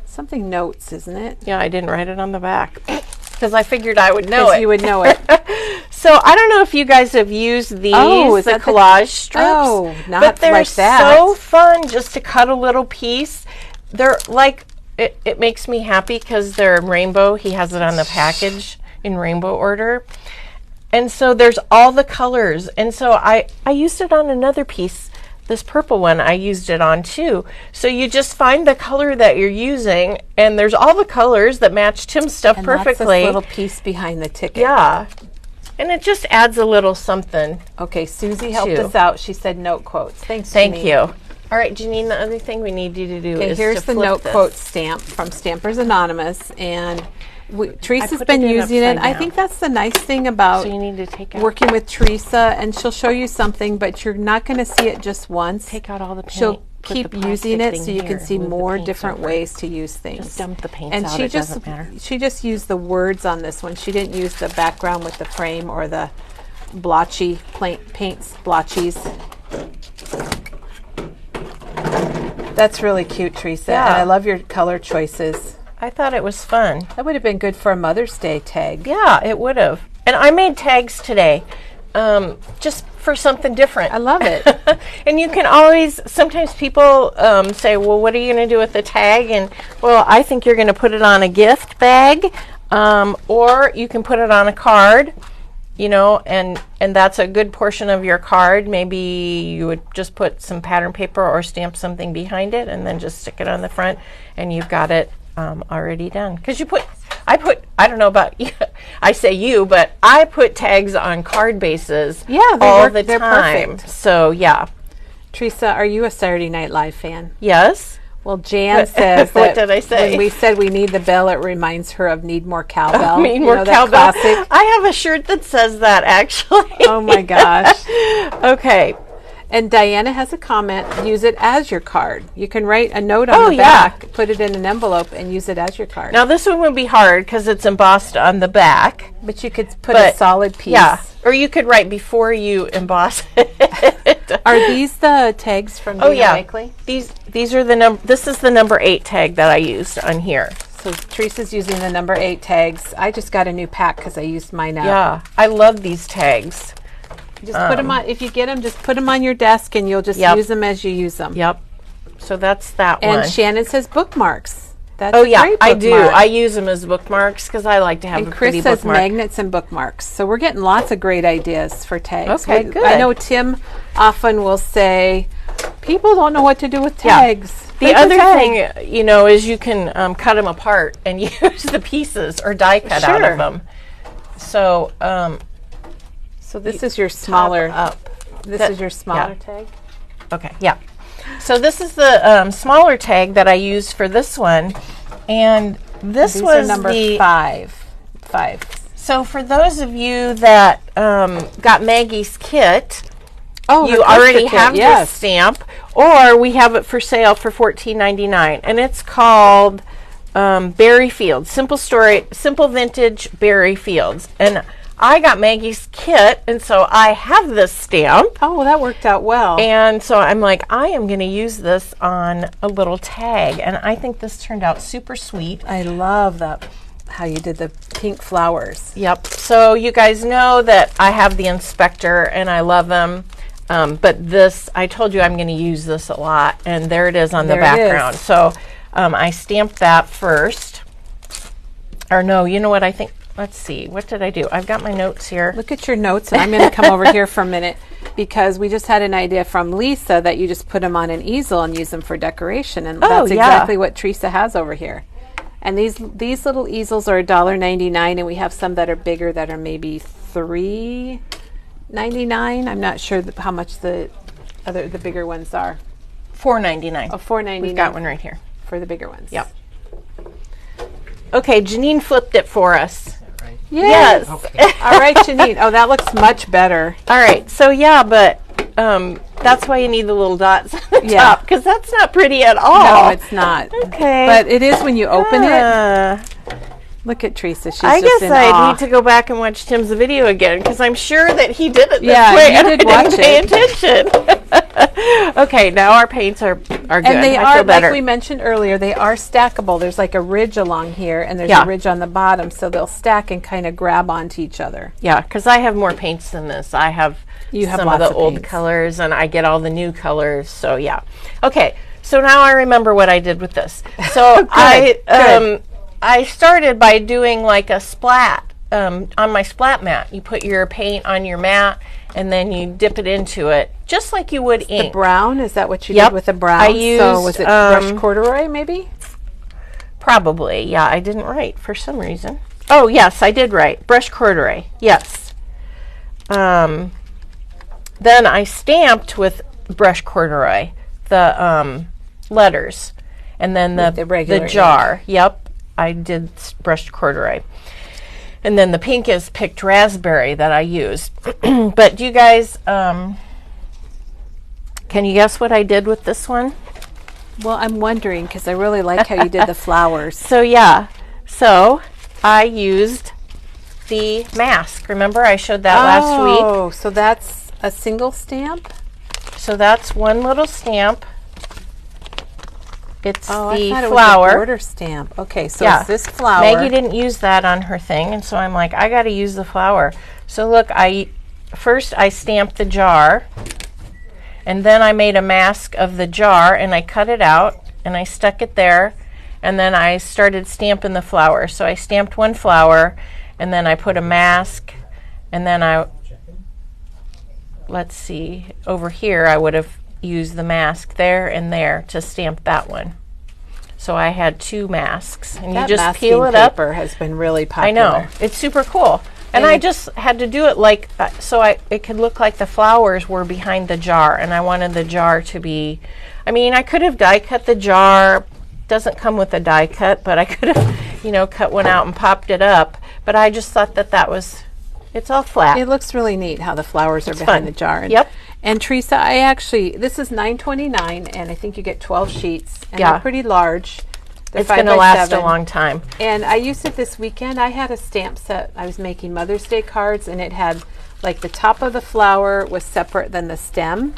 Something notes, isn't it? yeah, I didn't write it on the back because I figured I would know Because it. you would know it. So I don't know if you guys have used these, Oh, is the that the- collage strips. Oh, not but they're like that. so fun just to cut a little piece. They're like, it makes me happy because they're rainbow. He has it on the package in rainbow order. And so there's all the colors. And so I used it on another piece. This purple one I used it on too. So you just find the color that you're using, and there's all the colors that match Tim's stuff And perfectly. that's this little piece behind the ticket. Yeah. And it just adds a little something. Okay, Susie helped Two. us out. She said note quotes. Thanks, Thank Janine. you. All right, Janine, the other thing we need you to do Okay, is here's to the flip note this. quote stamp from Stampers Anonymous, and Teresa's put been it in using it. upside I down. think that's the nice thing about So you need to take out, working with Teresa, and she'll show you something, but you're not going to see it just once. take out all the paint. She'll put keep the using plastic it so thing you can here, see move the more paints different over. ways to use things. Just dump the paints And out, she it just doesn't matter. she just used the words on this one. She didn't use the background with the frame or the blotchy paints blotchies. That's really cute, Teresa. Yeah. And I love your color choices. I thought it was fun. That would have been good for a Mother's Day tag. Yeah, it would have. And I made tags today, just for something different. I love it. And you can always, sometimes people say, well, what are you going to do with the tag? And, well, I think you're going to put it on a gift bag, or you can put it on a card, you know, and that's a good portion of your card. Maybe you would just put some pattern paper or stamp something behind it and then just stick it on the front, and you've got it already done. Because I don't know about you, I say you, but I put tags on card bases all the they're time. perfect. So yeah. Teresa, are you a Saturday Night Live fan? Yes. Well, Jan says that what did I say? when we said we need the bell, it reminds her of Need More Cowbell. Need more cowbell. Classic? I have a shirt that says that, actually. Oh my gosh. Okay. And Diana has a comment, use it as your card. You can write a note on the back, put it in an envelope, and use it as your card. Now this one would be hard because it's embossed on the back. But you could put a solid piece. Yeah. Or you could write before you emboss it. Are these the tags from Dina Wakley? These are this is the number 8 tag that I used on here. So Teresa's using the number 8 tags. I just got a new pack because I used mine up. Yeah. I love these tags. Just put them on, if you get them, just put them on your desk and you'll just use them as you use them. Yep. So that's that one. And Shannon says bookmarks. That's great I do. I use them as bookmarks because I like to have and a Chris pretty says bookmark. magnets and bookmarks. So we're getting lots of great ideas for tags. Okay, good. I know Tim often will say, people don't know what to do with tags. The other thing, is you can cut them apart and use the pieces or die cut out of them. So, so this is your smaller up. This is your smaller tag. Okay, yeah. So this is the smaller tag that I used for this one, and these was number the 5. So for those of you that got Maggie's kit, you already have this stamp, or we have it for sale for $14.99, and it's called Berry Fields, simple vintage Berry Fields, and I got Maggie's kit, and so I have this stamp. Oh, well, that worked out well. And so I'm like, I am going to use this on a little tag, and I think this turned out super sweet. I love that, how you did the pink flowers. Yep. So you guys know that I have the inspector, and I love them. But this, I told you I'm going to use this a lot, and there it is on the background. So I stamped that first. Or no, you know what I think? Let's see. What did I do? I've got my notes here. Look at your notes, and I'm going to come over here for a minute because we just had an idea from Lisa that you just put them on an easel and use them for decoration, and that's exactly what Teresa has over here. And these little easels are $1.99, and we have some that are bigger that are maybe $3.99. I'm not sure how much the bigger ones are. $4.99. Oh, $4.99. We've got one right here for the bigger ones. Yep. Okay, Janine flipped it for us. Yes. Okay. All right, Janine. Oh, that looks much better. All right. So but that's why you need the little dots on the top, because that's not pretty at all. No, it's not. Okay. But it is when you open it. Look at Teresa. She's I just guess in I awe. need to go back and watch Tim's video again, because I'm sure that he did it this way, you and did I watch didn't pay attention. Okay, now our paints are good. And they I feel better. like we mentioned earlier, they are stackable. There's like a ridge along here, and there's a ridge on the bottom, so they'll stack and kind of grab onto each other. Yeah, because I have more paints than this. I have some of the old colors, and I get all the new colors. So yeah. Okay, so now I remember what I did with this. So I started by doing like a splat on my splat mat. You put your paint on your mat, and then you dip it into it, just like you would ink. The brown, is that what you did with the brown? I used, so was it brushed corduroy, maybe? Probably, yeah. I didn't write for some reason. Oh, yes, I did write. Brushed corduroy, yes. Then I stamped with brushed corduroy the letters, and then the jar. Yep. I did brushed corduroy. And then the pink is picked raspberry that I used. But you guys, can you guess what I did with this one? Well, I'm wondering, because I really like how you did the flowers. So I used the mask. Remember I showed that last week? Oh, so that's a single stamp? So that's one little stamp. It's the I thought flower. It was a border stamp. Okay, so it's this flower. Maggie didn't use that on her thing, and so I'm like, I got to use the flower. So look, first I stamped the jar, and then I made a mask of the jar, and I cut it out, and I stuck it there, and then I started stamping the flower. So I stamped one flower, and then I put a mask, and then let's see, over here I would have use the mask there and there to stamp that one. So I had 2 masks, and That you just masking peel it up. paper has been really popular. I know, it's super cool. And I just had to do it like so it could look like the flowers were behind the jar, and I wanted the jar to be. I mean, I could have die cut the jar. Doesn't come with a die cut, but I could have, cut one out and popped it up. But I just thought that was. It's all flat. It looks really neat how the flowers are behind the jar. And, Yep. And Teresa, this is $9.29, and I think you get 12 sheets, and Yeah. they're pretty large. They're It's going to 5 by last 7. a long time. And I used it this weekend. I had a stamp set. I was making Mother's Day cards, and it had like the top of the flower was separate than the stem,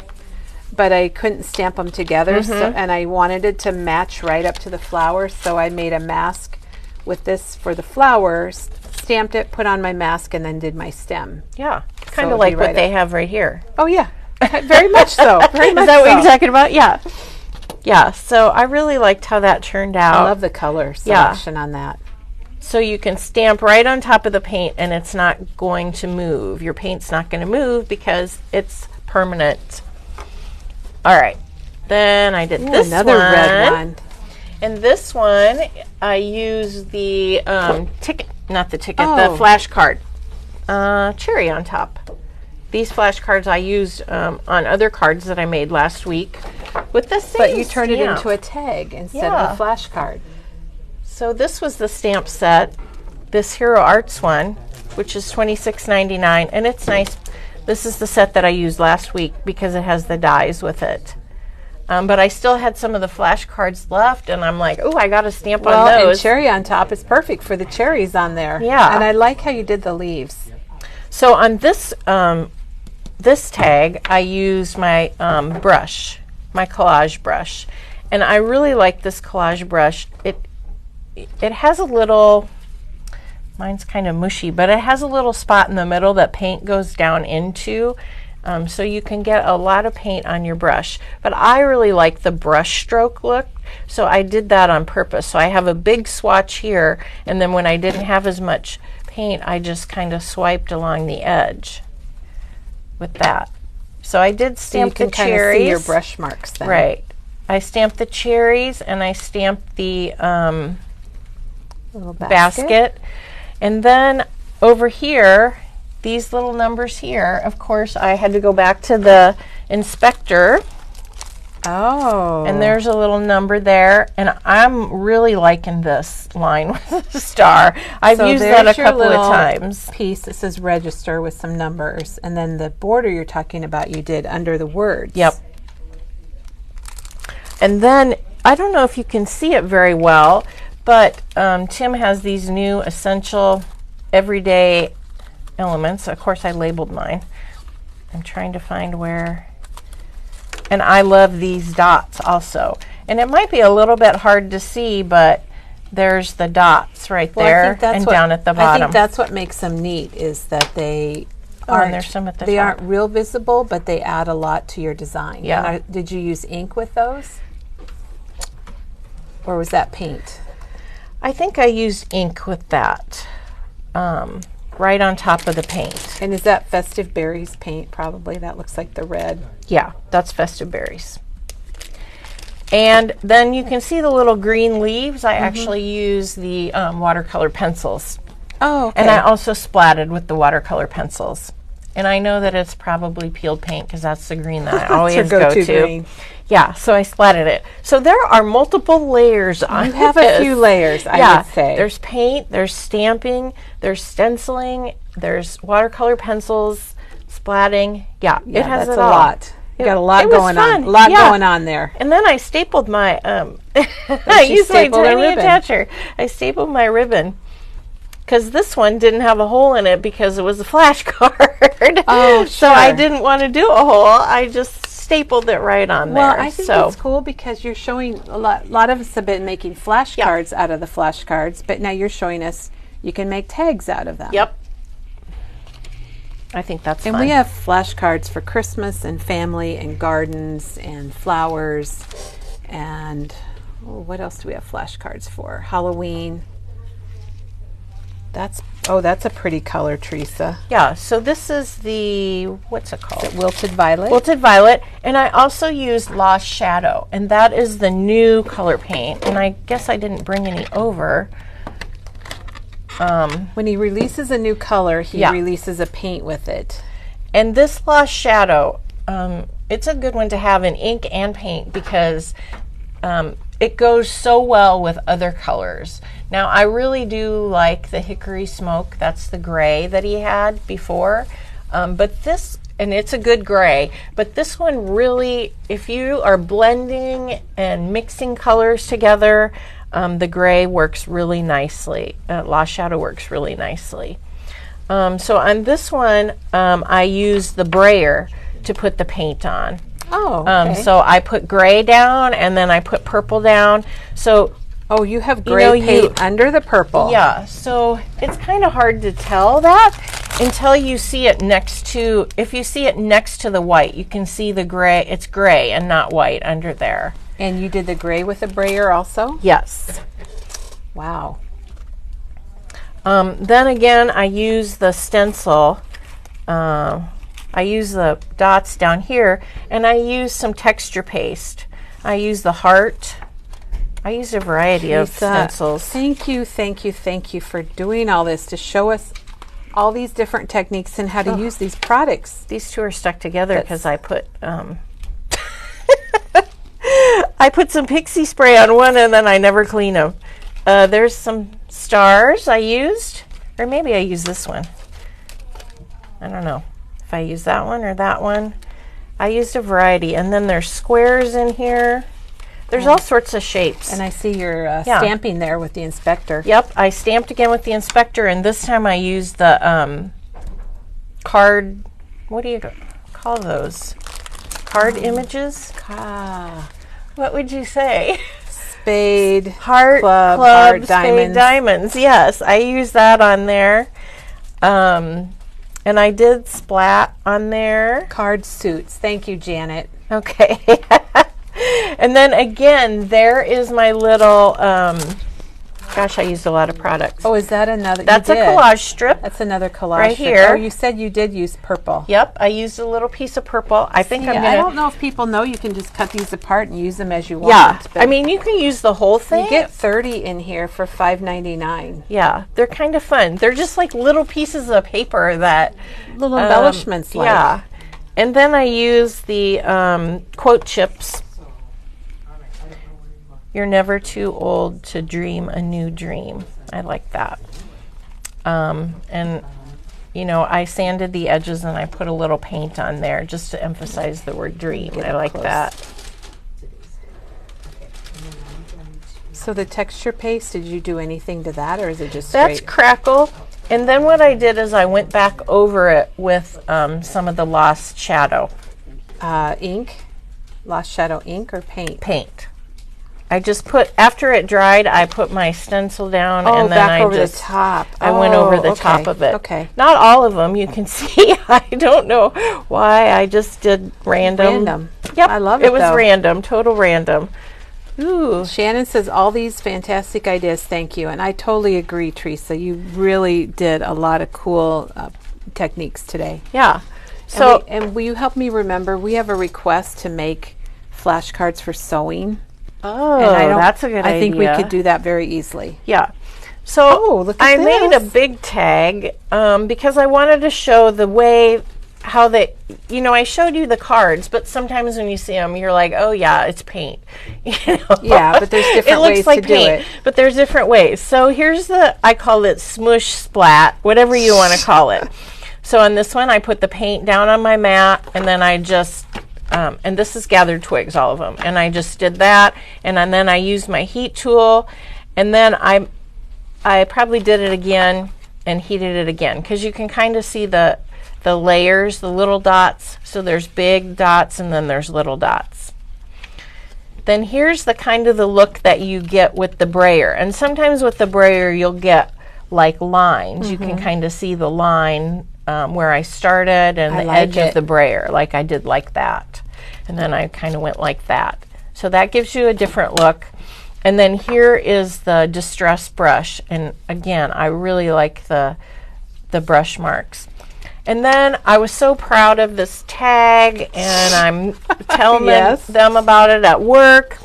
but I couldn't stamp them together. So, and I wanted it to match right up to the flower, so I made a mask with this for the flowers, stamped it, put on my mask, and then did my stem. Yeah, So kind it'd of be like what right they up. have right here. Oh yeah, very much so. Very much Is that what so. you're talking about? Yeah. Yeah, so I really liked how that turned out. I love the color selection on that. So you can stamp right on top of the paint, and it's not going to move. Your paint's not going to move because it's permanent. All right. Then I did this Another one. red one. And this one, I used the ticket, not the ticket, the Oh. flashcard. Cherry on top. These flashcards I used on other cards that I made last week with the same But you turn it stamp. into a tag instead Yeah. of a flashcard. So this was the stamp set, this Hero Arts one, which is $26.99, and it's nice. This is the set that I used last week because it has the dies with it. But I still had some of the flashcards left, and I'm like, oh, I got a stamp on And those. cherry on top is perfect for the cherries on there. Yeah. And I like how you did the leaves. So on this this tag, I used my brush, my collage brush, and I really like this collage brush. It has a little, mine's kind of mushy, but it has a little spot in the middle that paint goes down into, so you can get a lot of paint on your brush. But I really like the brush stroke look, so I did that on purpose. So I have a big swatch here, and then when I didn't have as much paint, I just kind of swiped along the edge with that. So I did So you stamp can the kind of cherries. see your brush marks then. Right. I stamped the cherries, and I stamped the Little basket. And then over here, these little numbers here, of course, I had to go back to the inspector, Oh. and there's a little number there. And I'm really liking this line with the star. I've So used that a there's your couple of little times. piece that says register with some numbers, and then the border you're talking about you did under the words. Yep. And then, I don't know if you can see it very well, but Tim has these new essential everyday elements. Of course, I labeled mine. I'm trying to find where. And I love these dots also. And it might be a little bit hard to see, but there's the dots right Well, I there think that's and what- down at the I bottom. think that's what makes them neat is that they Oh, and aren't, there's some at the they top. aren't real visible, but they add a lot to your design. Yeah. And did you use ink with those? Or was that paint? I think I used ink with that, right on top of the paint. And is that Festive Berries paint probably? That looks like the red. Yeah, that's Festive Berries. And then you can see the little green leaves. I actually use the watercolor pencils. Oh, okay. And I also splatted with the watercolor pencils. And I know that it's probably peeled paint because that's the green that I always your go go-to to. green. Yeah, so I splatted it. So there are multiple layers on You have this. a few layers, I Yeah, would say. there's paint, there's stamping, there's stenciling, there's watercolor pencils, splatting. Yeah, Yeah, it has that's it a all. lot. You got a lot it was going on. fun. A lot Yeah. going on there. And then I stapled my I she used my stapled a tiny ribbon. attacher. I stapled my ribbon because this one didn't have a hole in it because it was a flashcard. Oh, So I sure. didn't want to do a hole. I just stapled it right on Well, there. I think so it's cool because you're showing a lot of us have been making flashcards out of the flashcards, but now you're showing us you can make tags out of them. yep. I think that's And fun. we have flashcards for Christmas and family and gardens and flowers and what else do we have flashcards for? Halloween. That's a pretty color, Teresa. Yeah, so this is the, what's it called? Wilted Violet. Wilted Violet. And I also used Lost Shadow, and that is the new color paint. And I guess I didn't bring any over. When he releases a new color, he Yeah. releases a paint with it. And this Lost Shadow, it's a good one to have in ink and paint because it goes so well with other colors. Now, I really do like the Hickory Smoke. That's the gray that he had before. But this, and it's a good gray, but this one really, if you are blending and mixing colors together, the gray works really nicely. Lost Shadow works really nicely. So on this one, I used the brayer to put the paint on. Oh, okay. So I put gray down and then I put purple down. So you have gray paint under the purple. yeah, so it's kind of hard to tell that until you see it next to, if you see it next to the white, you can see the gray, it's gray and not white under there. And you did the gray with the brayer also? Yes. Wow. Then again, I use the stencil. I use the dots down here, and I use some texture paste. I use the heart. I use a variety of stencils. Thank you for doing all this to show us all these different techniques and how to use these products. These two are stuck together because I put I put some pixie spray on one and then I never clean them. There's some stars I used, or maybe I used this one. I don't know if I used that one or that one. I used a variety, and then there's squares in here. There's all sorts of shapes. And I see your stamping there with the inspector. Yep, I stamped again with the inspector, and this time I used the card, what do you call those? Card images? What would you say? Spade, Heart, club, heart, diamonds. diamonds. Yes, I used that on there. And I did splat on there. Card suits. Thank you, Janet. Okay. And then again, there is my little, gosh, I used a lot of products. Oh, is that another? That's a collage strip. That's another collage Right strip. here. Oh, you said you did use purple. Yep, I used a little piece of purple. I think I'm Yeah, going I to... don't know if people know you can just cut these apart and use them as you want. Yeah, but I mean, you can use the whole thing. you get 30 in here for $5.99. Yeah, they're kind of fun. They're just like little pieces of paper that... Little embellishments like. Yeah. And then I use the quote chips. You're never too old to dream a new dream. I like that. And, you know, I sanded the edges and I put a little paint on there just to emphasize the word dream. I like that. So the texture paste, did you do anything to that, or is it just That's straight? crackle. And then what I did is I went back over it with some of the Lost Shadow. Ink? Lost Shadow ink or paint? Paint. I just put, after it dried, I put my stencil down and then back I over just, the top. I went over the okay. top of it. Okay. Not all of them, you can see. I don't know why, I just did random. Random. Yep. I love it, It was though. random, total random. Ooh. Shannon says all these fantastic ideas, thank you. And I totally agree, Teresa. You really did a lot of cool techniques today. Yeah. So, And will you help me remember, we have a request to make flashcards for sewing. oh, And I don't, that's a good idea. I think we could do that very easily. Yeah. So Oh, look at I made a this. big tag because I wanted to show the way how they, you know, I showed you the cards, but sometimes when you see them, you're like, oh yeah, it's paint. You know? Yeah, but there's different it looks ways like to do paint, it. but there's different ways. So here's the, I call it smush splat, whatever you want to call it. So on this one, I put the paint down on my mat, and then I just, and this is gathered twigs, all of them, and I just did that, and then I used my heat tool, and then I probably did it again and heated it again, because you can kind of see the layers, the little dots. So there's big dots and then there's little dots. Then here's the kind of the look that you get with the brayer. And sometimes with the brayer you'll get like lines. You can kind of see the line where I started and I the like edge it. of the brayer, like I did like that. And then I kind of went like that. So that gives you a different look. And then here is the Distress brush. And again, I really like the brush marks. And then I was so proud of this tag, and I'm telling them about it at work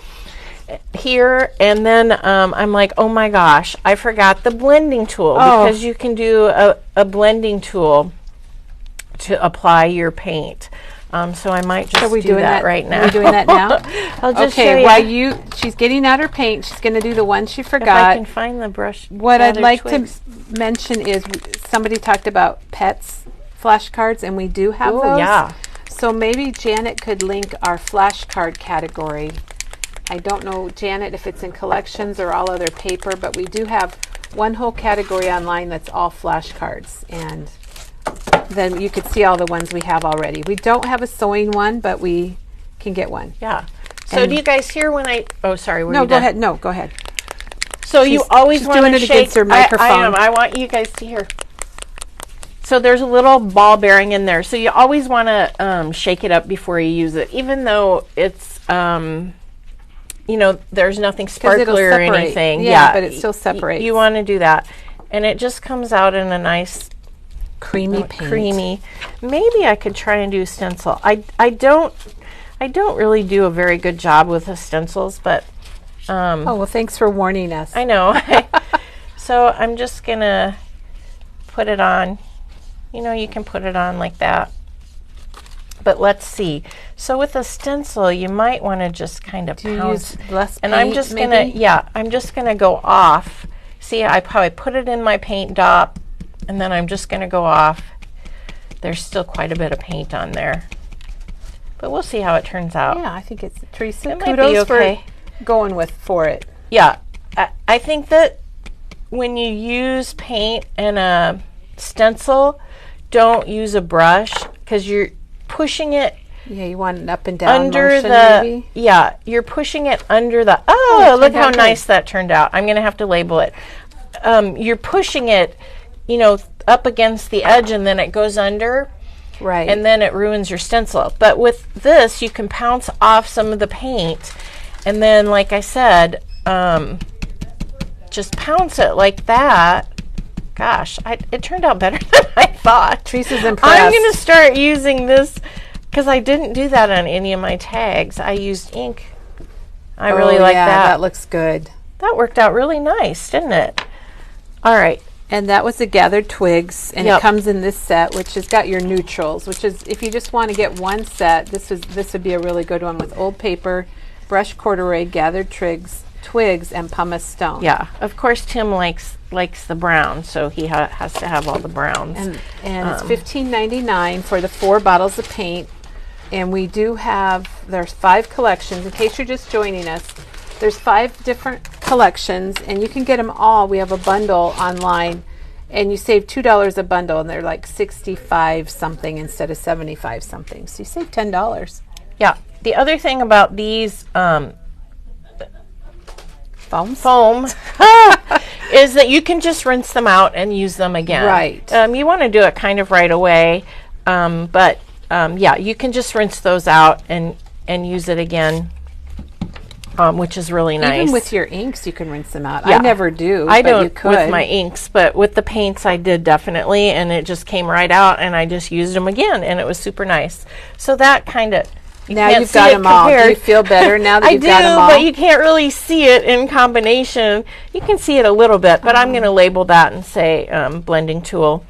here. And then I'm like, oh my gosh, I forgot the blending tool, because you can do a blending tool to apply your paint. So I might just do that right now. Are we doing that now? I'll just show you. While she's getting out her paint, she's going to do the one she forgot. If I can find the brush. What I'd like to mention is somebody talked about pets flashcards, and we do have those. Yeah. So maybe Janet could link our flashcard category. I don't know, Janet, if it's in collections or all other paper, but we do have one whole category online that's all flashcards, and then you could see all the ones we have already. We don't have a sewing one, but we can get one. Yeah. So do you guys hear when I? Oh, sorry. No, go ahead. No, go ahead. So you always want to shake. Against her microphone. I want you guys to hear. So there's a little ball bearing in there. So you always want to shake it up before you use it, even though it's there's nothing sparkly or anything. Yeah, but it still separates. You want to do that, and it just comes out in a nice creamy paint. Creamy. Maybe I could try and do stencil. I don't really do a very good job with the stencils, but oh well, thanks for warning us. I know. So I'm just gonna put it on. You can put it on like that. But let's see. So with a stencil, you might want to just kind of pounce. Use less paint, and I'm just gonna go off. See, I probably put it in my paint dot, and then I'm just gonna go off. There's still quite a bit of paint on there, but we'll see how it turns out. Yeah, I think it's Teresa. It might be okay. For going for it. Yeah, I think that when you use paint and a stencil, don't use a brush, because you're pushing it. Yeah, you want an up and down under motion, maybe? Yeah, you're pushing it under the. Oh, look how nice that turned out. I'm going to have to label it. You're pushing it, up against the edge, and then it goes under. Right. And then it ruins your stencil. But with this, you can pounce off some of the paint, and then, like I said, just pounce it like that. Gosh, it turned out better than I thought. Teresa's impressed. I'm going to start using this, because I didn't do that on any of my tags. I used ink. I really like that. That looks good. That worked out really nice, didn't it? All right. And that was the gathered twigs, and it comes in this set, which has got your neutrals, which is, if you just want to get one set, this would be a really good one with old paper, brush corduroy, gathered twigs, and pumice stone. Yeah, of course Tim likes the brown, so he has to have all the browns. And it's $15.99 for the 4 bottles of paint. And we do have, there's 5 collections. In case you're just joining us, there's 5 different collections, and you can get them all. We have a bundle online, and you save $2 a bundle, and they're like 65 something instead of 75 something. So you save $10. Yeah. The other thing about these foam is that you can just rinse them out and use them again. Right. You want to do it kind of right away, but you can just rinse those out and use it again, which is really nice. Even with your inks, you can rinse them out. Yeah. I never do. I but don't you could. with my inks, but with the paints, I did definitely, and it just came right out, and I just used them again, and it was super nice. So that kind of. Now you've got them all. Do you feel better now that you've got them all? I do, but you can't really see it in combination. You can see it a little bit, but I'm going to label that and say blending tool,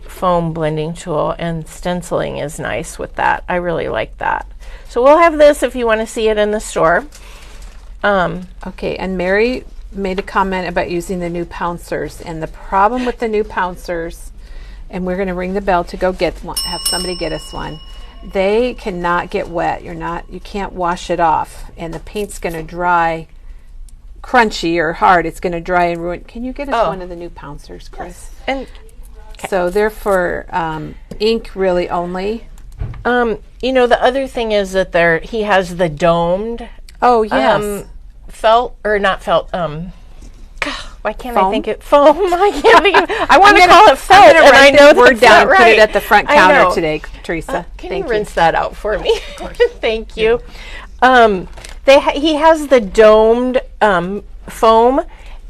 foam blending tool, and stenciling is nice with that. I really like that. So we'll have this if you want to see it in the store. Okay, and Mary made a comment about using the new pouncers, and the problem with the new pouncers, and we're going to ring the bell to go get one, have somebody get us one. They cannot get wet. You can't wash it off, and the paint's going to dry crunchy or hard. It's going to dry and ruin. Can you get us one of the new pouncers, Chris? Yes. And so they're for ink really only. The other thing is that he has the domed. Oh yes. Felt or not felt. Why can't foam? I think it foam? I can't think of. I want to call it felt, and I know word down. Right. Put it at the front counter today, Teresa. Can you rinse that out for me? Thank you. He has the domed foam,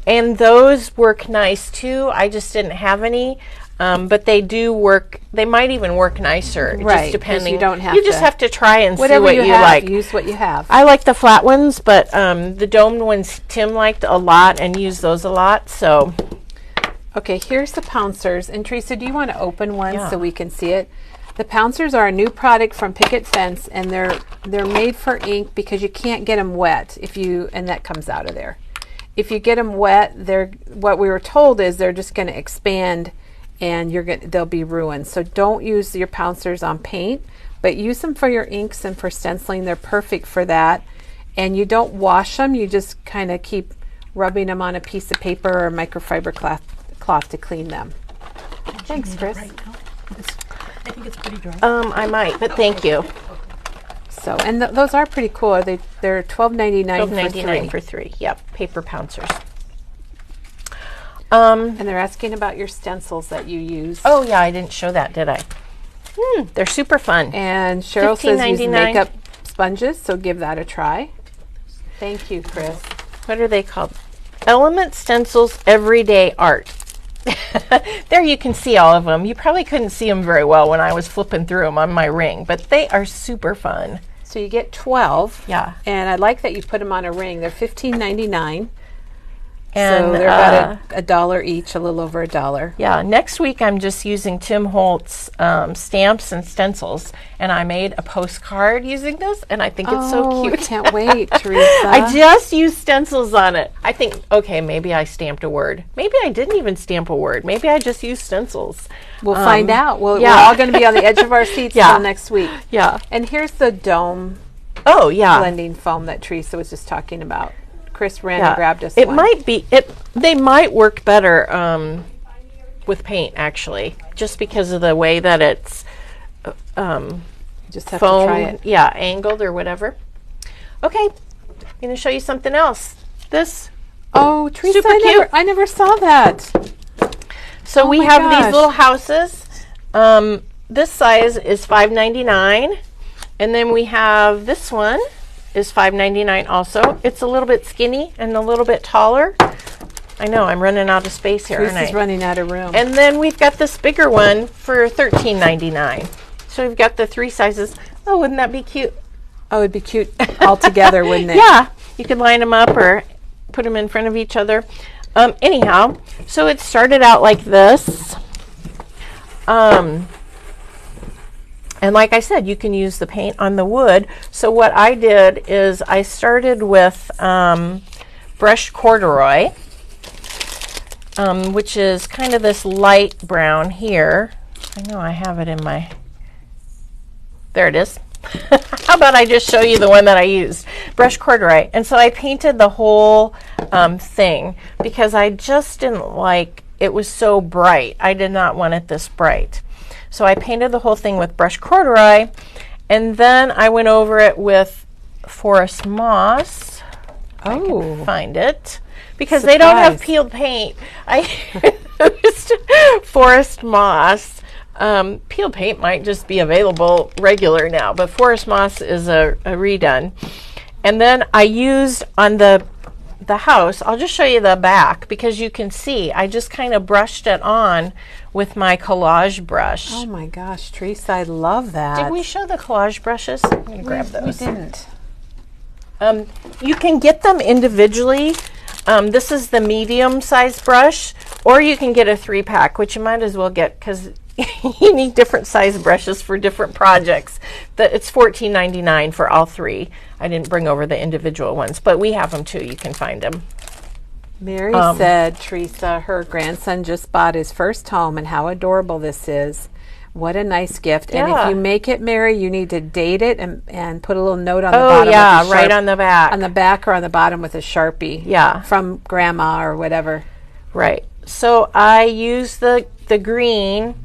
and those work nice too. I just didn't have any. But they do work. They might even work nicer, Right, just depending. you don't have You just to- have to try and see Whatever what you you have, like. use what you have. I like the flat ones, but the domed ones Tim liked a lot and used those a lot. So Okay, here's the pouncers. And Teresa, do you want to open one Yeah. so we can see it? The pouncers are a new product from Picket Fence, and they're made for ink because you can't get them wet and that comes out of there. If you get them wet, what we were told is they're just going to expand and they'll be ruined. So don't use your pouncers on paint, but use them for your inks and for stenciling. They're perfect for that. And you don't wash them, you just kind of keep rubbing them on a piece of paper or microfiber cloth to clean them. Thanks, Chris. Right now? I think it's pretty dry. I might, but thank you. So, and those are pretty cool. They're $12.99 $12.99 for three. Yep, paper pouncers. And they're asking about your stencils that you use. Oh yeah, I didn't show that, did I? They're super fun. And Cheryl says use $15.99. makeup sponges, so give that a try. Thank you, Chris. What are they called? Element Stencils Everyday Art. There you can see all of them. You probably couldn't see them very well when I was flipping through them on my ring, but they are super fun. So you get 12. Yeah. And I like that you put them on a ring. They're $15.99. And So they're about a dollar each, a little over $1. yeah, next week I'm just using Tim Holtz stamps and stencils, and I made a postcard using this, and I think it's so cute. I can't wait, Teresa. I just used stencils on it. I think, okay, maybe I stamped a word. Maybe I didn't even stamp a word. Maybe I just used stencils. We'll find out. We're yeah. all going to be on the edge of our seats Yeah. till next week. Yeah. And here's the dome Oh, yeah. blending foam that Teresa was just talking about. Chris ran Yeah. and grabbed us It one. might be, they might work better with paint, actually, just because of the way that it's Just have foam, to try it. yeah, angled or whatever. Okay, I'm going to show you something else. This. Oh, Teresa, Super cute. I never saw that. So Oh we my have gosh. these little houses. This size is $5.99, and then we have this one is $5.99 also. It's a little bit skinny and a little bit taller. I know I'm running out of space here, aren't Teresa's I? running out of room. And then we've got this bigger one for $13.99. So we've got the three sizes. Oh, wouldn't that be cute? Oh, it'd be cute all together, wouldn't it? Yeah, you could line them up or put them in front of each other. Anyhow, so it started out like this. And like I said, you can use the paint on the wood. So what I did is I started with brushed corduroy, which is kind of this light brown here. I know I have it in my... There it is. How about I just show you the one that I used? Brushed corduroy. And so I painted the whole thing because I just didn't like it was so bright. I did not want it this bright. So I painted the whole thing with brushed corduroy, and then I went over it with forest moss. If I can find it. Because they don't have Surprise. peeled paint. I used forest moss. Peeled paint might just be available regular now, but forest moss is a redone. And then I used on the house, I'll just show you the back because you can see I just kind of brushed it on with my collage brush. Oh my gosh, Teresa, I love that. Did we show the collage brushes? I'm going to grab those. We didn't. You can get them individually. This is the medium size brush, or you can get a 3-pack, which you might as well get because you need different size brushes for different projects. It's $14.99 for all three. I didn't bring over the individual ones, but we have them too. You can find them. Mary said, Teresa, her grandson just bought his first home, and how adorable this is. What a nice gift. And Yeah. if you make it, Mary, you need to date it and put a little note on the bottom. Oh yeah, with a right on the back. on the back or on the bottom with a Sharpie. Yeah. From grandma or whatever. Right. So I used the green,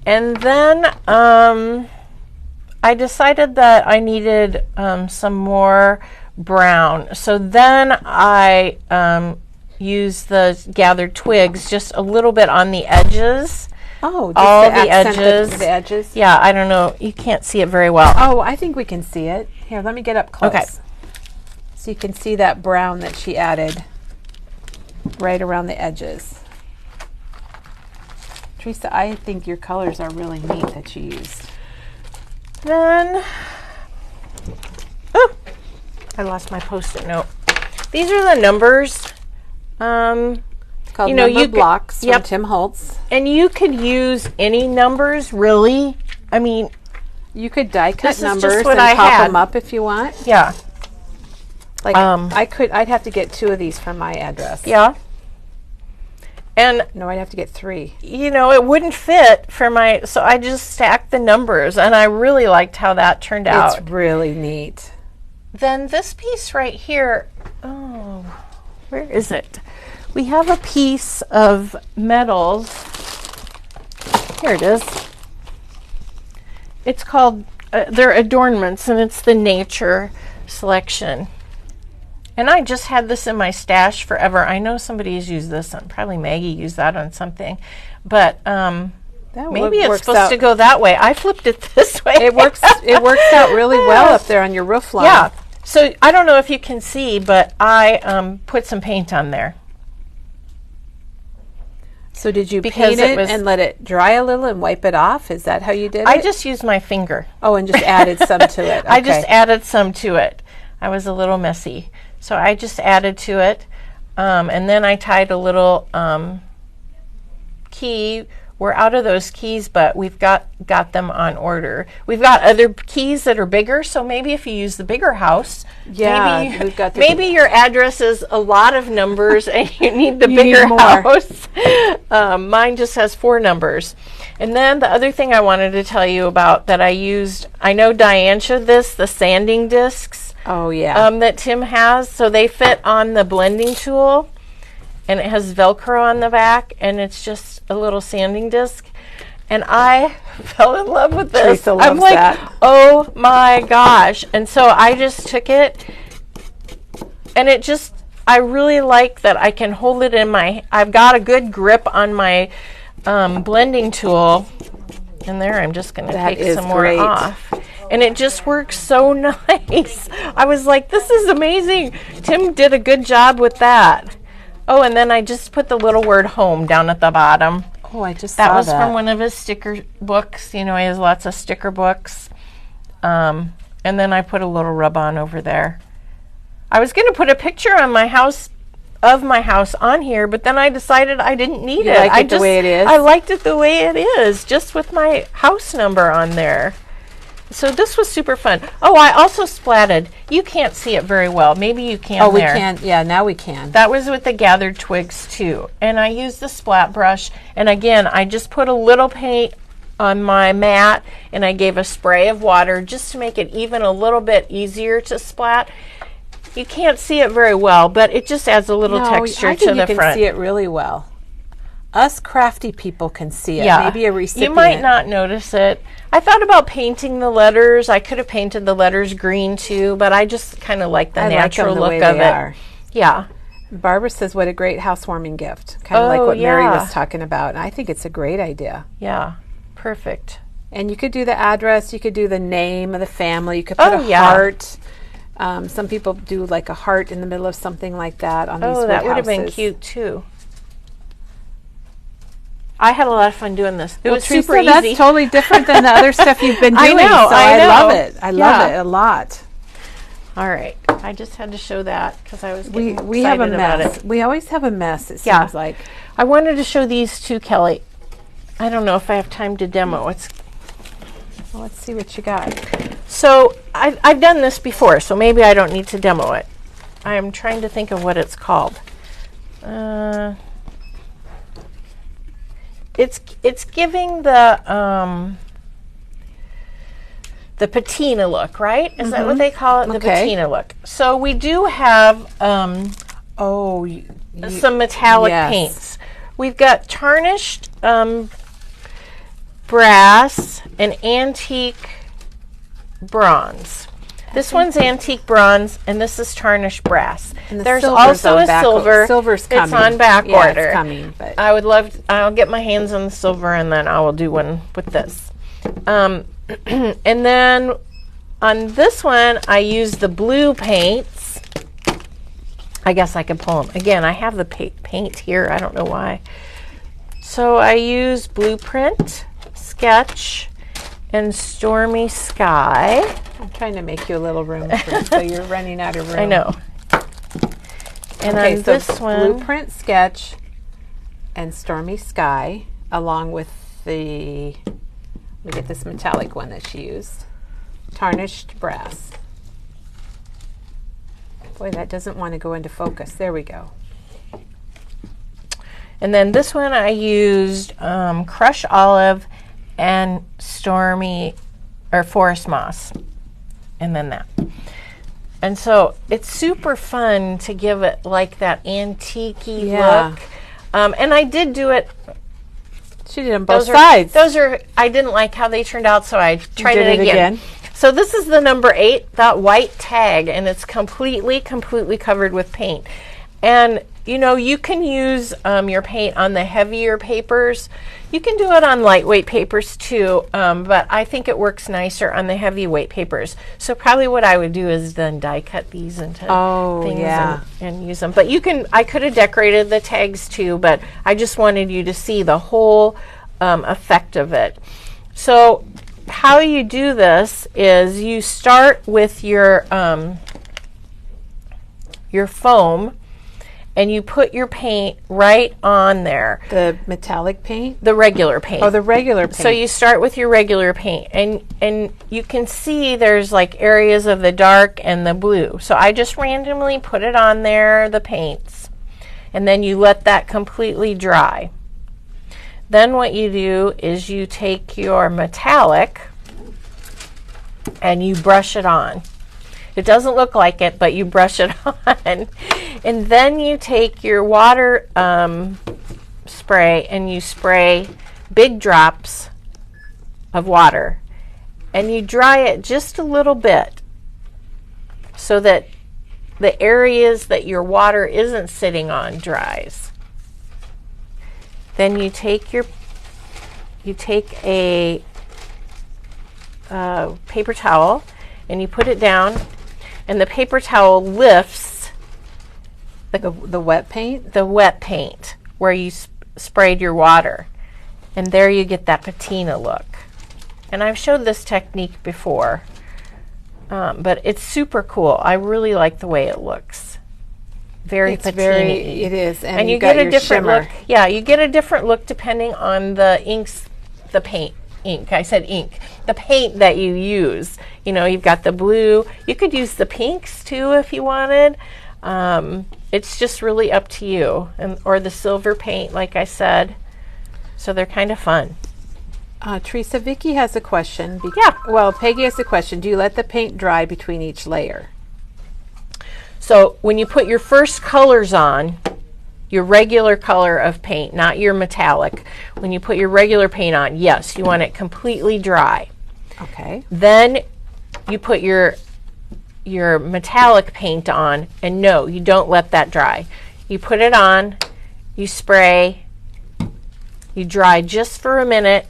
and then I decided that I needed some more brown. So then I used the gathered twigs just a little bit on the edges. Oh, just All to the accent edges. The edges. Yeah, I don't know. You can't see it very well. Oh, I think we can see it. Here, let me get up close. Okay. So you can see that brown that she added. right around the edges. Teresa, I think your colors are really neat that you used. Then, oh, I lost my Post-it note. These are the numbers. It's called number blocks from Tim Holtz. And you could use any numbers, really. I mean, you could die cut this numbers is just what and I pop had. them up if you want. Yeah. Like I'd have to get 2 of these from my address. Yeah. And no, I'd have to get 3. You know, it wouldn't fit for my, so I just stacked the numbers, and I really liked how that turned out. It's really neat. Then this piece right here, oh, where is it? We have a piece of metals. Here it is. It's called, they're adornments, and it's the Nature Selection. And I just had this in my stash forever. I know somebody has used this on, probably Maggie used that on something. But maybe it's supposed to go that way. I flipped it this way. It works out really well up there on your roof line. Yeah. So I don't know if you can see, but I put some paint on there. So did you paint it and let it dry a little and wipe it off? Is that how you did it? I just used my finger. Oh, and just added some to it. Okay. I just added some to it. I was a little messy. So I just added to it. And then I tied a little key. We're out of those keys, but we've got them on order. We've got other keys that are bigger, so maybe if you use the bigger house, maybe your address is a lot of numbers and you need the bigger house. Mine just has 4 numbers. And then the other thing I wanted to tell you about that I used, I know Diane showed this, the sanding discs. Oh, yeah. That Tim has, so they fit on the blending tool. And it has Velcro on the back, and it's just a little sanding disc. And I fell in love with this. Teresa loves I'm like, that. oh my gosh. And so I just took it, and it just, I really like that I can hold it in my, I've got a good grip on my blending tool. And there, I'm just going to take some more off. And it just works so nice. I was like, this is amazing. Tim did a good job with that. Oh, and then I just put the little word home down at the bottom. Oh, I just saw that. That was from one of his sticker books. You know, he has lots of sticker books. And then I put a little rub-on over there. I was going to put a picture on my house, of my house on here, but then I decided I didn't need it. Like it the way it is? I liked it the way it is, just with my house number on there. So this was super fun. Oh, I also splatted. You can't see it very well. Maybe you can. Oh, we can. Yeah, now we can. That was with the gathered twigs too. And I used the splat brush. And again, I just put a little paint on my mat, and I gave a spray of water just to make it even a little bit easier to splat. You can't see it very well, but it just adds a little texture to the front. I think you can see it really well. Us crafty people can see it. Yeah. Maybe a recipient. You might not notice it. I thought about painting the letters. I could have painted the letters green too, but I just kind of like the natural look of it. Yeah. Barbara says, what a great housewarming gift. Kind of like what Mary was talking about. And I think it's a great idea. Yeah. Perfect. And you could do the address. You could do the name of the family. You could put a heart. Some people do like a heart in the middle of something like that on these wood houses. Oh, that would have been cute too. I had a lot of fun doing this. It was Teresa, super easy. That's totally different than the other stuff you've been doing. I know. I love it. I love it a lot. All right. I just had to show that because I was getting excited we have a about mess. it. We always have a mess, it seems like. I wanted to show these too, Kelly. I don't know if I have time to demo. Well, let's see what you got. So I've done this before, so maybe I don't need to demo it. I'm trying to think of what it's called. It's giving the patina look, right? Is that what they call it? The patina look. So we do have some metallic paints. We've got tarnished brass and antique bronze. This one's antique bronze, and this is tarnished brass. There's also a silver. Silver's coming. It's on back order. It's coming. But I would love. I'll get my hands on the silver, and then I will do one with this. And then on this one, I used the blue paints. I guess I could pull them. Again, I have the paint here. I don't know why. So I use Blueprint, Sketch, and Stormy Sky. I'm trying to make you a little room so you're running out of room. I know. And okay, on so this one, Blueprint, Sketch, and Stormy Sky, along with the, let me get this metallic one that she used, Tarnished Brass. Boy, that doesn't want to go into focus. There we go. and then this one I used Crush Olive and Stormy or Forest Moss, and then that. And so it's super fun to give it like that antique-y look. And I did do it. She did on both sides. I didn't like how they turned out, so I tried did it again. So this is the number 8, that white tag, and it's completely covered with paint. And you know, you can use your paint on the heavier papers. You can do it on lightweight papers too, but I think it works nicer on the heavyweight papers. So probably what I would do is then die cut these into things and use them. But you can, I could have decorated the tags too, but I just wanted you to see the whole effect of it. So how you do this is you start with your foam, and you put your paint right on there. The metallic paint? The regular paint. Oh, the regular paint. So you start with your regular paint, and you can see there's like areas of the dark and the blue. So I just randomly put it on there, the paints, and then you let that completely dry. Then what you do is you take your metallic and you brush it on. It doesn't look like it, but you brush it on. And then you take your water spray and you spray big drops of water. And you dry it just a little bit so that the areas that your water isn't sitting on dries. Then you take a paper towel and you put it down, and the paper towel lifts the wet paint? The wet paint where you sprayed your water. And there you get that patina look. And I've showed this technique before, but it's super cool. I really like the way it looks. Very patina-y. It is. And you get a different look. Yeah, you get a different look depending on the inks, the paint. Ink. I said ink. The paint that you use. You know, you've got the blue. You could use the pinks too if you wanted. It's just really up to you. Or the silver paint, like I said. So they're kind of fun. Teresa, Vicky has a question. Yeah. Well, Peggy has a question. Do you let the paint dry between each layer? So when you put your first colors on, your regular color of paint, not your metallic. When you put your regular paint on, yes, you want it completely dry. Okay. Then you put your metallic paint on, and no, you don't let that dry. You put it on, you spray, you dry just for a minute,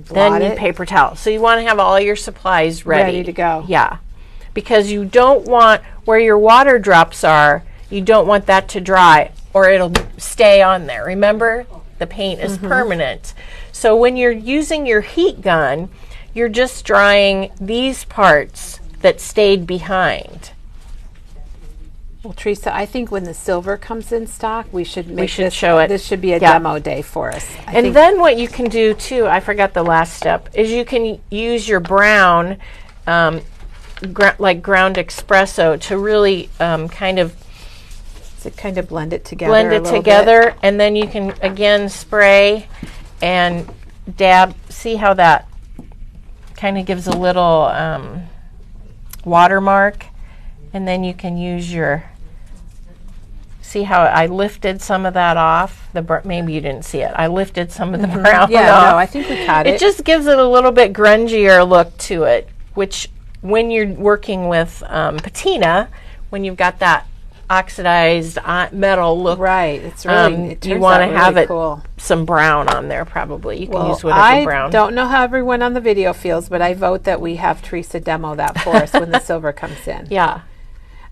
then you paper towel. So you want to have all your supplies ready to go. Yeah, because you don't want where your water drops are. You don't want that to dry or it'll stay on there. Remember, the paint is permanent. So when you're using your heat gun, you're just drying these parts that stayed behind. Well, Teresa, I think when the silver comes in stock, we should show it. This should be a demo day for us. And then what you can do too, I forgot the last step, is you can use your brown, like ground espresso, to really kind of blend it together. And then you can again spray and dab. See how that kind of gives a little watermark, and then you can use see how I lifted some of that off. Maybe you didn't see it. I lifted some of the brown off. No, I think we caught it. It just gives it a little bit grungier look to it, which when you're working with patina, when you've got that oxidized metal look, right? It's really it you want to have really it cool. Some brown on there. Probably you can use whatever brown. I don't know how everyone on the video feels, but I vote that we have Teresa demo that for us when the silver comes in. Yeah.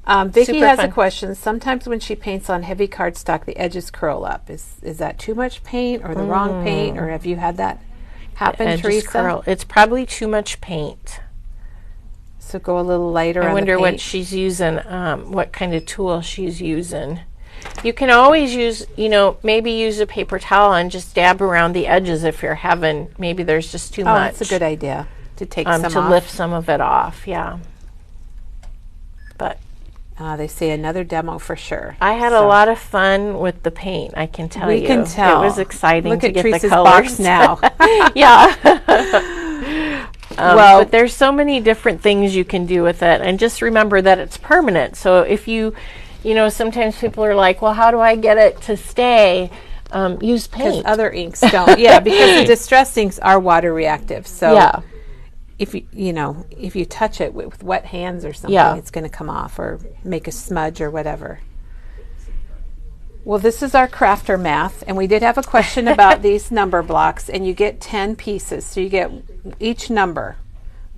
Vicki Super has a fun. question. Sometimes when she paints on heavy cardstock, the edges curl up. Is that too much paint or the wrong paint, or have you had that happen, Edges Teresa? curl. It's probably too much paint. So go a little lighter on I the wonder paint. what she's using, what kind of tool she's using. You can always use, maybe use a paper towel and just dab around the edges if you're having, maybe there's just too much. That's a good idea to take some to off. lift some of it off, yeah. But They say another demo for sure. I had a lot of fun with the paint, I can tell you. We can tell. It was exciting Look to at get Teresa's the colors. box now. Yeah. But there's so many different things you can do with it, and just remember that it's permanent. So if sometimes people are like, well, how do I get it to stay? Use Because paint. other inks don't. Yeah, because the distress inks are water reactive. So Yeah. if you touch it with wet hands or something, Yeah. it's going to come off or make a smudge or whatever. Well, this is our crafter math, and we did have a question about these number blocks, and you get 10 pieces. So you get each number,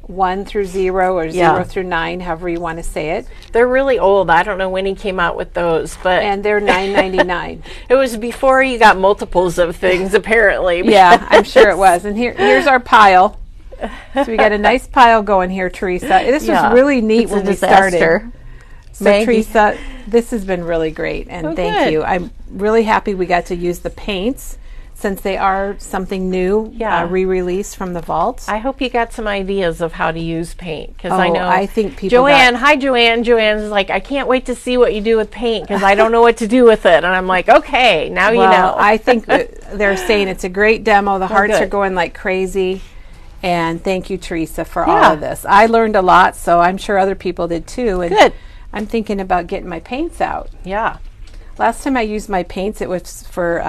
1 through 0 or 0 through 9, however you want to say it. They're really old. I don't know when he came out with those, but And they're $9.99. it was before you got multiples of things, apparently. Yeah, I'm sure it was. And here's our pile. So we got a nice pile going here, Teresa. This was really neat It's when a we started. disaster. So Maggie. Teresa, this has been really great, and thank good. you. I'm really happy we got to use the paints since they are something new, re-released from the vault. I hope you got some ideas of how to use paint, because I know I think people Joanne. Hi, Joanne. Joanne's like, I can't wait to see what you do with paint because I don't know what to do with it. And I'm like, okay, now you know. I think they're saying it's a great demo. The hearts good. are going like crazy. And thank you, Teresa, for all of this. I learned a lot, so I'm sure other people did too. And Good. I'm thinking about getting my paints out. Yeah. Last time I used my paints, it was for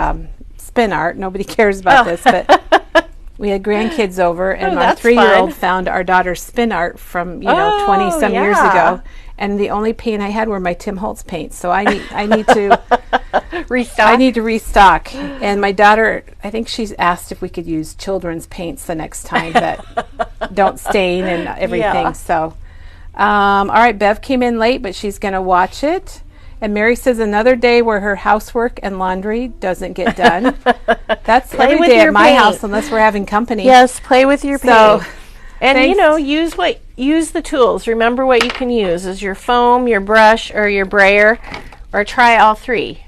spin art. Nobody cares about this, but we had grandkids over, and our that's 3-year-old fun. found our daughter's spin art from 20-some years ago. And the only paint I had were my Tim Holtz paints, so I need to Restock. I need to restock. And my daughter, I think she's asked if we could use children's paints the next time that don't stain and everything. Yeah. So, all right, Bev came in late, but she's going to watch it. And Mary says another day where her housework and laundry doesn't get done. That's Play every with day your at my paint. house unless we're having company. Yes, play with your paint. So, and thanks. use the tools. Remember what you can use is your foam, your brush, or your brayer, or try all three.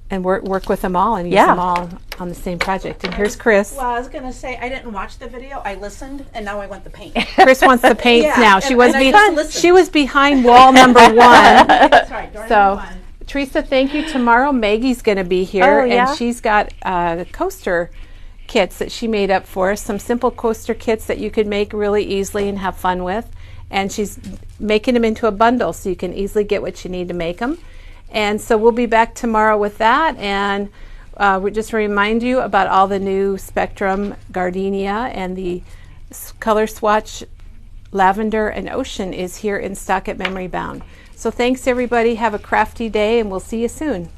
And work with them all and use them all on the same project. And here's Chris. Well, I was going to say, I didn't watch the video. I listened, and now I want the paint. Chris wants the paints Yeah, now. She and was I just listened. she was behind wall number 1. That's right. Door So, number 1. Teresa, thank you. Tomorrow, Maggie's going to be here, Oh, yeah? and she's got coaster kits that she made up for us. Some simple coaster kits that you could make really easily and have fun with. And she's making them into a bundle so you can easily get what you need to make them. And so we'll be back tomorrow with that. And we just remind you about all the new Spectrum Gardenia, and the color swatch Lavender and Ocean is here in stock at Memory Bound. So thanks, everybody. Have a crafty day, and we'll see you soon.